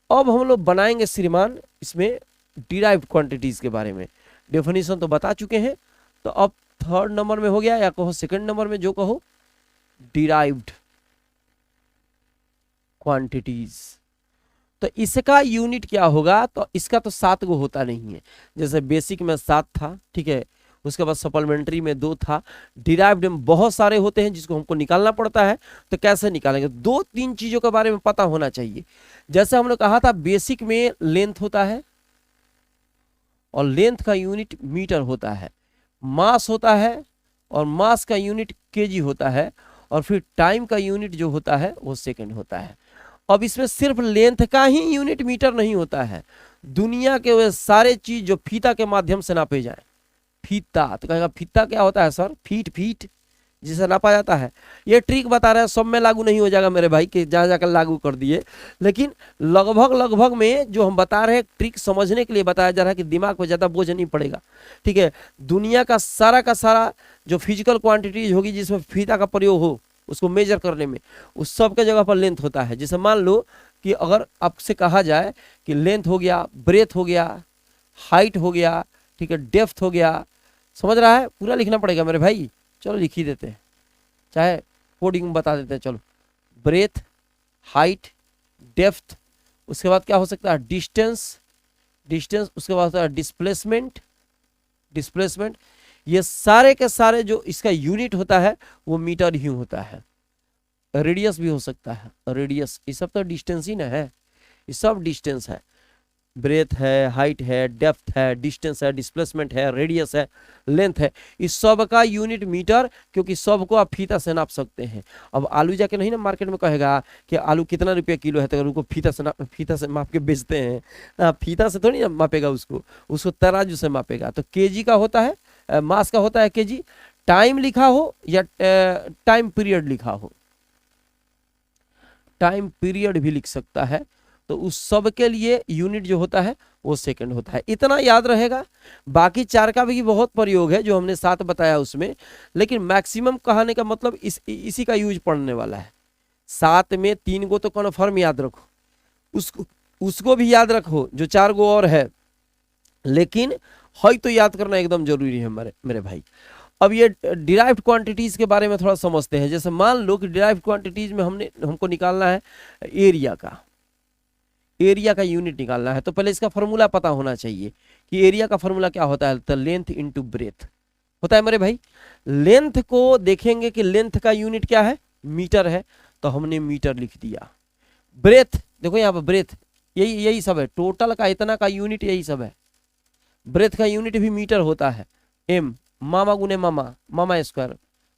अब हम लोग बनाएंगे श्रीमान इसमें डिराइव्ड क्वांटिटीज के बारे में। डेफिनेशन तो बता चुके हैं, तो अब 3rd नंबर में हो गया, या कहो 2nd नंबर में, जो कहो, डिराइव्ड क्वांटिटीज। तो इसका यूनिट क्या होगा, तो इसका तो 7 गो होता नहीं है। जैसे बेसिक में 7 था, ठीक है, उसके बाद सप्लीमेंट्री में 2 था, डिराइव्ड में बहुत सारे होते हैं जिसको हमको निकालना पड़ता है। तो कैसे निकालेंगे, 2-3 चीजों के बारे में पता होना चाहिए। जैसे हमने कहा था बेसिक में लेंथ होता है, और लेंथ का यूनिट मीटर होता है, मास होता है और मास का यूनिट केजी होता है, और फिर टाइम का यूनिट जो होता है वो सेकंड होता है। अब इसमें सिर्फ लेंथ का ही यूनिट मीटर नहीं होता है, दुनिया के वे सारे चीज जो फीता के माध्यम से नापे जाए, फीता तो कहेगा फीता क्या होता है सर, फीट, फीट जिसे नापा जाता है। ये ट्रिक बता रहे हैं, सब में लागू नहीं हो जाएगा मेरे भाई कि जहां जाकर लागू कर दिए, लेकिन लगभग लगभग में जो हम बता रहे हैं ट्रिक समझने के लिए बताया जा रहा है कि दिमाग पर ज्यादा बोझ नहीं पड़ेगा। ठीक है, दुनिया का सारा जो फिजिकल क्वांटिटीज होगी जिसमें फीता का प्रयोग हो उसको मेजर करने में, उस सब के जगह पर लेंथ होता है। जैसे मान लो कि अगर आपसे कहा जाए कि लेंथ हो गया, ब्रेथ हो गया, हाइट हो गया, ठीक है, डेप्थ हो गया, समझ रहा है, पूरा लिखना पड़ेगा मेरे भाई, चलो लिख ही देते हैं, चाहे कोडिंग में बता देते हैं। चलो, ब्रेथ, हाइट, डेप्थ, उसके बाद क्या हो सकता है, डिस्टेंस, डिस्टेंस, उसके बाद होता है डिस्प्लेसमेंट, डिस्प्लेसमेंट, ये सारे के सारे जो इसका यूनिट होता है वो मीटर ही होता है। रेडियस भी हो सकता है, रेडियस, ये सब तो डिस्टेंस ही ना है, ये सब डिस्टेंस है, ब्रेथ है, हाइट है, डेप्थ है, डिस्टेंस है, डिस्प्लेसमेंट है, रेडियस है, लेंथ है, इस सब का यूनिट मीटर, क्योंकि सबको आप फीता से नाप सकते हैं। अब आलू जाके नहीं ना मार्केट में कहेगा कि आलू कितना रुपया किलो है, तो अगर उनको फीता से माप के बेचते हैं, फीता से थोड़ी ना मापेगा उसको तराजू से मापेगा। तो केजी का होता है, मास का होता है केजी, टाइम लिखा हो या टाइम पीरियड लिखा हो, टाइम पीरियड भी लिख सकता है, तो उस सब के लिए यूनिट जो होता है वो सेकंड होता है। इतना याद रहेगा, बाकी चार का भी बहुत प्रयोग है जो हमने साथ बताया उसमें, लेकिन मैक्सिमम कहने का मतलब इसी का यूज पढ़ने वाला है। 7 में 3 को तो कन्फर्म याद रखो, उसको भी याद रखो जो 4 गो और है, लेकिन है तो याद करना एकदम जरूरी है मेरे भाई। अब ये डिराइव्ड क्वांटिटीज के बारे में थोड़ा समझते हैं। जैसे मान लो कि डिराइव्ड क्वांटिटीज में हमको निकालना है एरिया का यूनिट निकालना है, तो पहले इसका फॉर्मूला पता होना चाहिए कि एरिया का फॉर्मूला क्या होता है, तो लेंथ इनटू ब्रेथ होता है मेरे भाई। लेंथ को देखेंगे कि लेंथ का यूनिट क्या है, मीटर है, तो हमने मीटर लिख दिया। ब्रेथ देखो यहाँ पर, ब्रेथ यही सब है, टोटल का इतना का यूनिट यही सब है। ब्रेथ का यूनिट भी मीटर होता है, एम, मामा गुने मामा, मामा स्क्वायर,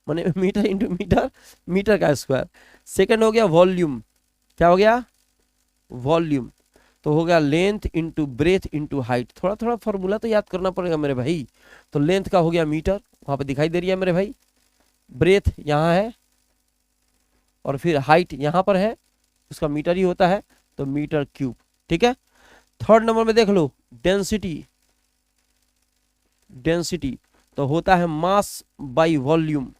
माने मीटर इंटू मीटर, मीटर का स्क्वायर। सेकंड हो गया वॉल्यूम, क्या हो गया, वॉल्यूम, तो हो गया length into breadth into height. थोड़ा थोड़ा फॉर्मूला तो याद करना पड़ेगा मेरे भाई। तो लेंथ का हो गया मीटर, वहां पर दिखाई दे रही है मेरे भाई, ब्रेथ यहाँ है, और फिर हाइट यहाँ पर है, उसका मीटर ही होता है, तो मीटर क्यूब। ठीक है, थर्ड नंबर में देख लो डेंसिटी, डेंसिटी तो होता है mass by volume,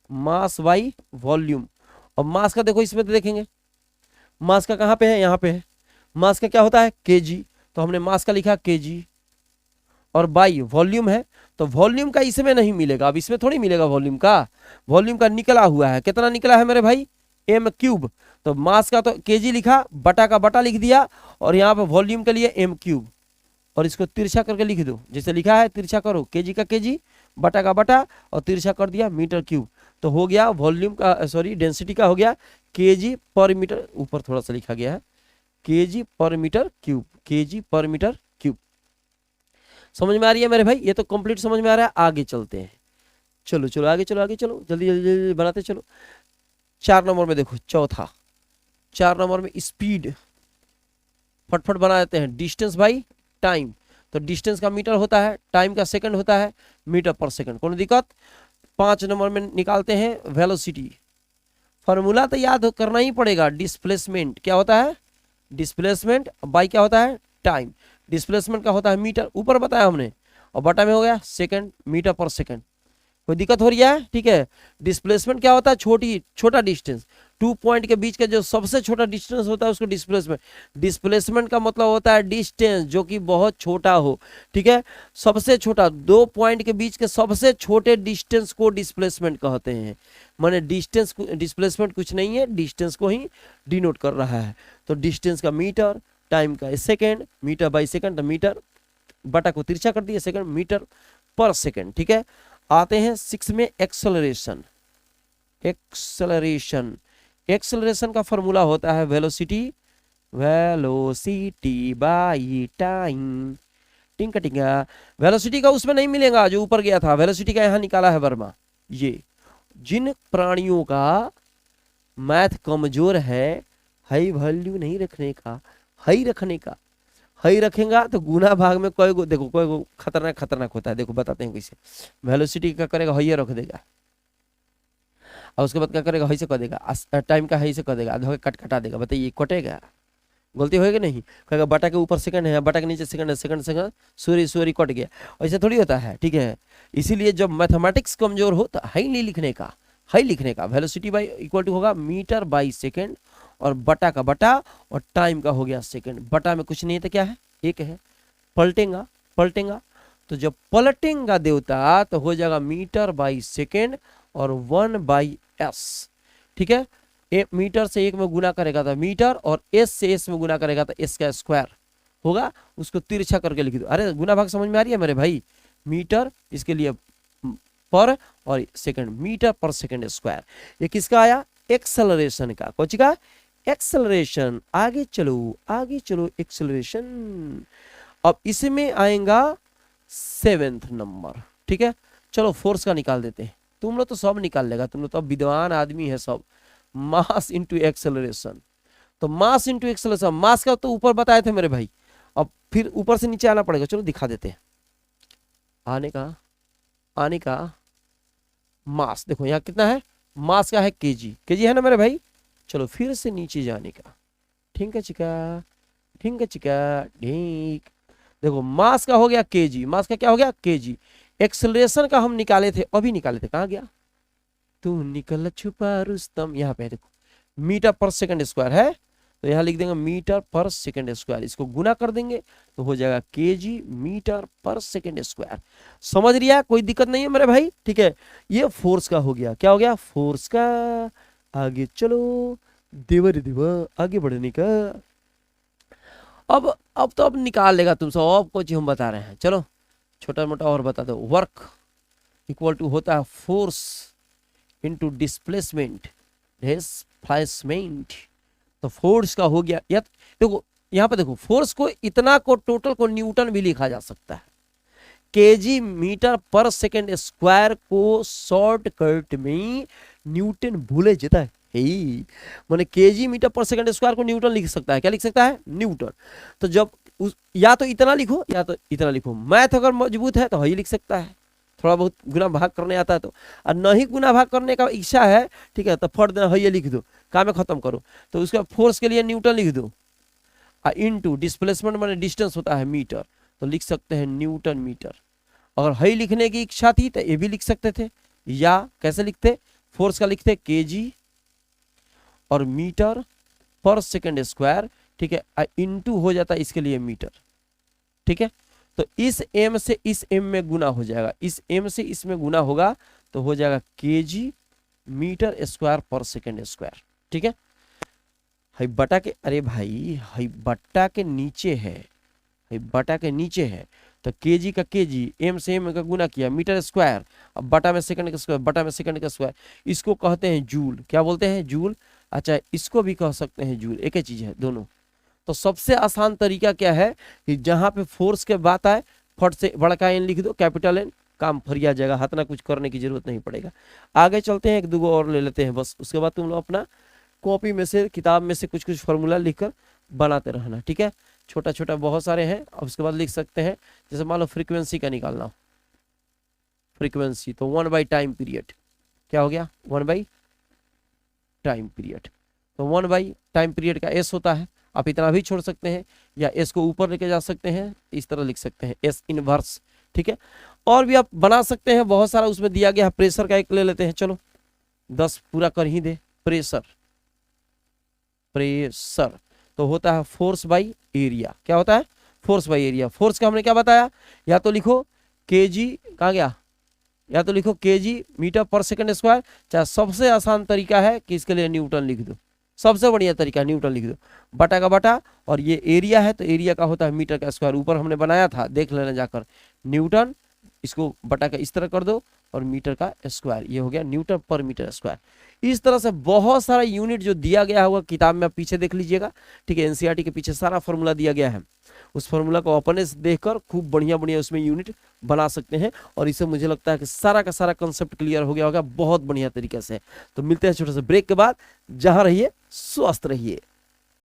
mass by volume. और मास का देखो इसमें तो देखेंगे, मास का कहां पे है, यहां पे है, मास का क्या होता है केजी, तो हमने मास का लिखा केजी, और बाई वॉल्यूम है, तो वॉल्यूम का इसमें नहीं मिलेगा, अब इसमें थोड़ी मिलेगा वॉल्यूम का निकला हुआ है, कितना निकला है मेरे भाई, एम क्यूब। तो मास का तो केजी लिखा, बटा का बटा लिख दिया, और यहाँ पे वॉल्यूम के लिए एम क्यूब, और इसको तिरछा करके लिख दो, जैसे लिखा है तिरछा करो, केजी का केजी, बटा का बटा, और तिरछा कर दिया मीटर क्यूब, तो हो गया वॉल्यूम का, सॉरी डेंसिटी का हो गया केजी पर मीटर, ऊपर थोड़ा सा लिखा गया है केजी पर मीटर क्यूब, केजी पर मीटर क्यूब। समझ में आ रही है मेरे भाई, ये तो कंप्लीट समझ में आ रहा है। आगे चलते हैं, चलो चलो आगे चलो, आगे चलो, जल्दी जल्दी जल्दी बनाते चलो। 4 नंबर में देखो, चौथा 4 नंबर में स्पीड, फटफट बना देते हैं, डिस्टेंस बाई टाइम, तो डिस्टेंस का मीटर होता है, टाइम का सेकंड होता है, मीटर पर सेकंड, कोई दिक्कत। 5 नंबर में निकालते हैं वेलोसिटी, फॉर्मूला तो याद करना ही पड़ेगा, डिस्प्लेसमेंट क्या होता है, डिस्प्लेसमेंट बाई क्या होता है, टाइम, डिस्प्लेसमेंट का होता है मीटर, ऊपर बताया हमने, और बटा में हो गया सेकंड, मीटर पर सेकंड। कोई दिक्कत हो रही है, ठीक है। डिस्प्लेसमेंट क्या होता है, छोटा डिस्टेंस, 2 पॉइंट के बीच का जो सबसे छोटा डिस्टेंस होता है उसको डिस्प्लेसमेंट, डिस्प्लेसमेंट का मतलब होता है डिस्टेंस जो कि बहुत छोटा हो, ठीक है, सबसे छोटा 2 पॉइंट के बीच के सबसे छोटे डिस्टेंस को डिस्प्लेसमेंट कहते हैं। माने डिस्टेंस, डिस्प्लेसमेंट कुछ नहीं है, डिस्टेंस को ही डिनोट कर रहा है। तो डिस्टेंस का मीटर, टाइम का second, metre by second, metre, बटा को तिरछा कर दिया सेकेंड, मीटर पर सेकेंड, ठीक है। आते हैं 6 में एक्सेलरेशन, एक्सेलरेशन, एक्सेलरेशन का फॉर्मूला होता है वेलोसिटी, वेलोसिटी बाई टाइम, टिंका टिंका। वेलोसिटी का उसमें नहीं मिलेगा जो ऊपर गया था, वेलोसिटी का यहाँ निकाला है वर्मा। ये जिन प्राणियों का मैथ कमजोर है, हाई वैल्यू नहीं रखने का, हाई रखने का, हाई रखेगा तो गुना भाग में कोई को देखो, कोई को खतरनाक खतरनाक होता है। देखो बताते हैं कैसे। वेलोसिटी क्या करेगा, हाई रख देगा, और उसके बाद क्या करेगा, हाई से कर देगा, टाइम का हाई से कर देगा, कट कटा देगा। बताइए कटेगा, गलती होगी नहीं? कहेगा बटा के ऊपर सेकंड है, बटा के नीचे सेकंड है, second second sorry sorry cut गया। ऐसा थोड़ी होता है, ठीक है। इसीलिए जब मैथमेटिक्स कमजोर हो तो हाई नहीं लिखने का, हाई लिखने का। वेलोसिटी बाई इक्वल टू होगा मीटर बाई सेकंड, और बटा का बटा, और टाइम का हो गया सेकंड। बटा में कुछ नहीं है तो क्या है, एक है। पलटेगा पलटेगा, तो जब पलटेगा देवता तो हो जाएगा मीटर बाई सेकंड और 1/s, ठीक है। मीटर से 1 में गुना करेगा तो मीटर, और s से s में गुना करेगा तो s का स्क्वायर होगा। उसको तिरछा करके लिख दो। अरे गुना भाग समझ में आ रही है मेरे भाई? मीटर इसके लिए पर, और सेकंड मीटर पर सेकंड स्क्वायर। ये किसका आया, एक्सेलरेशन का। कौन का, एक्सेलरेशन। आगे चलो आगे चलो, एक्सेलरेशन। अब इसमें आएगा 7th नंबर, ठीक है। चलो फोर्स का निकाल देते हैं। तुम लोग तो सब निकाल लेगा, तुम लोग तो विद्वान आदमी है सब। मास इंटू एक्सेलरेशन, तो मास इंटू एक्सेलरेशन, मास का तो ऊपर बताए थे मेरे भाई, अब फिर ऊपर से नीचे आना पड़ेगा। चलो दिखा देते हैं। आने का मास देखो यहाँ कितना है, मास का है केजी, केजी है ना मेरे भाई। चलो फिर से नीचे जाने का, ठीक है चिका, ठीक है चिका, ठीक। देखो मास का हो गया केजी, मास का क्या हो गया, केजी। एक्सेलरेशन का हम निकाले थे, अभी निकाले थे, कहाँ गया तू निकल छुपा रुस्तम। यहाँ पे देखो मीटर पर सेकंड स्क्वायर है, तो यहाँ लिख देंगे मीटर पर सेकंड स्क्वायर। इसको गुना कर देंगे तो हो जाएगा केजी मीटर पर सेकंड स्क्वायर। समझ लिया, कोई दिक्कत नहीं है मेरे भाई, ठीक है। ये फोर्स का हो गया, क्या हो गया, फोर्स का। आगे चलो देवर देवर, आगे बढ़ने का। अब तो अब निकाल लेगा तुम सब, अब कुछ हम बता रहे हैं। चलो छोटा मोटा और बता दो। वर्क इक्वल टू होता है फोर्स इनटू डिस्प्लेसमेंट, डिस्प्लेसमेंट। तो फोर्स का हो गया, या देखो यहाँ पे देखो, फोर्स को इतना को टोटल को न्यूटन भी लिखा जा सकता है। केजी मीटर पर सेकंड स्क्वायर को शॉर्टकट में न्यूटन भूले जाता है। माने केजी मीटर पर सेकंड स्क्वायर को न्यूटन लिख सकता है, क्या लिख सकता है, न्यूटन। तो जब या तो इतना लिखो या तो इतना लिखो। मैथ अगर मजबूत है तो वही लिख सकता है, थोड़ा बहुत गुना भाग करने आता है तो। और नहीं गुना भाग करने का इच्छा है, ठीक है, तो फट देना है, ये लिख दो, काम खत्म करो। तो उसका फोर्स के लिए न्यूटन लिख दो, इनटू डिस्प्लेसमेंट माने डिस्टेंस होता है मीटर, तो लिख सकते हैं न्यूटन मीटर। अगर है लिखने की इच्छा थी तो ये भी लिख सकते थे, या कैसे लिखते, फोर्स का लिखते केजी और मीटर पर सेकंड स्क्वायर, ठीक है, इनटू हो जाता है इसके लिए मीटर, ठीक है। तो इस m से इस m में गुना हो जाएगा, इस m से इसमें गुना होगा तो हो जाएगा केजी मीटर स्क्वायर पर सेकंड स्क्वायर, ठीक है। हाई बटा के, अरे भाई हाई बटा के नीचे है, हाई बटा के नीचे है, तो केजी का केजी, m से m का गुना किया, मीटर स्क्वायर, अब बटा में सेकंड का स्क्वायर, बटा में सेकंड का स्क्वायर। इसको कहते हैं जूल, क्या बोलते हैं, जूल। अच्छा इसको भी कह सकते हैं जूल, एक ही चीज है दोनों। तो सबसे आसान तरीका क्या है कि जहां पे फोर्स के बात आए, फट से बड़का एन लिख दो, कैपिटल एन, काम फरिया जाएगा, हाथ ना कुछ करने की जरूरत नहीं पड़ेगा। आगे चलते हैं, एक दो और ले लेते हैं बस, उसके बाद तुम लोग अपना कॉपी में से, किताब में से कुछ कुछ फॉर्मूला लिखकर बनाते रहना, ठीक है। छोटा छोटा बहुत सारे हैं, अब उसके बाद लिख सकते हैं, जैसे मान लो फ्रीक्वेंसी का निकालना, फ्रीक्वेंसी तो 1 टाइम पीरियड, क्या हो गया, 1 टाइम पीरियड। तो 1 टाइम पीरियड का एस होता है, आप इतना भी छोड़ सकते हैं, या एस को ऊपर लेके जा सकते हैं, इस तरह लिख सकते हैं एस इनवर्स, ठीक है। और भी आप बना सकते हैं, बहुत सारा उसमें दिया गया है। प्रेशर का एक ले लेते हैं, चलो 10 पूरा कर ही दे। प्रेशर, प्रेशर तो होता है फोर्स बाई एरिया, क्या होता है, फोर्स बाई एरिया। फोर्स का हमने क्या बताया, या तो लिखो केजी, कहाँ गया, या तो लिखो केजी मीटर पर सेकंड स्क्वायर, चाहे सबसे आसान तरीका है कि इसके लिए न्यूटन लिख दो, सबसे बढ़िया तरीका न्यूटन लिख दो। बटा का बटा, और ये एरिया है तो एरिया का होता है मीटर का स्क्वायर, ऊपर हमने बनाया था, देख लेना जाकर, न्यूटन, इसको बटा का इस तरह कर दो, और मीटर का स्क्वायर, ये हो गया न्यूटन पर मीटर स्क्वायर। इस तरह से बहुत सारा यूनिट जो दिया गया होगा किताब में, आप पीछे देख लीजिएगा, ठीक है, एनसीईआरटी के पीछे सारा फॉर्मूला दिया गया है। उस फॉर्मूला को अपने से देखकर खूब बढ़िया बढ़िया उसमें यूनिट बना सकते हैं। और इससे मुझे लगता है कि सारा का सारा कंसेप्ट क्लियर हो गया होगा बहुत बढ़िया तरीके से। तो मिलते हैं छोटे से ब्रेक के बाद, जहां रहिए स्वस्थ रहिए।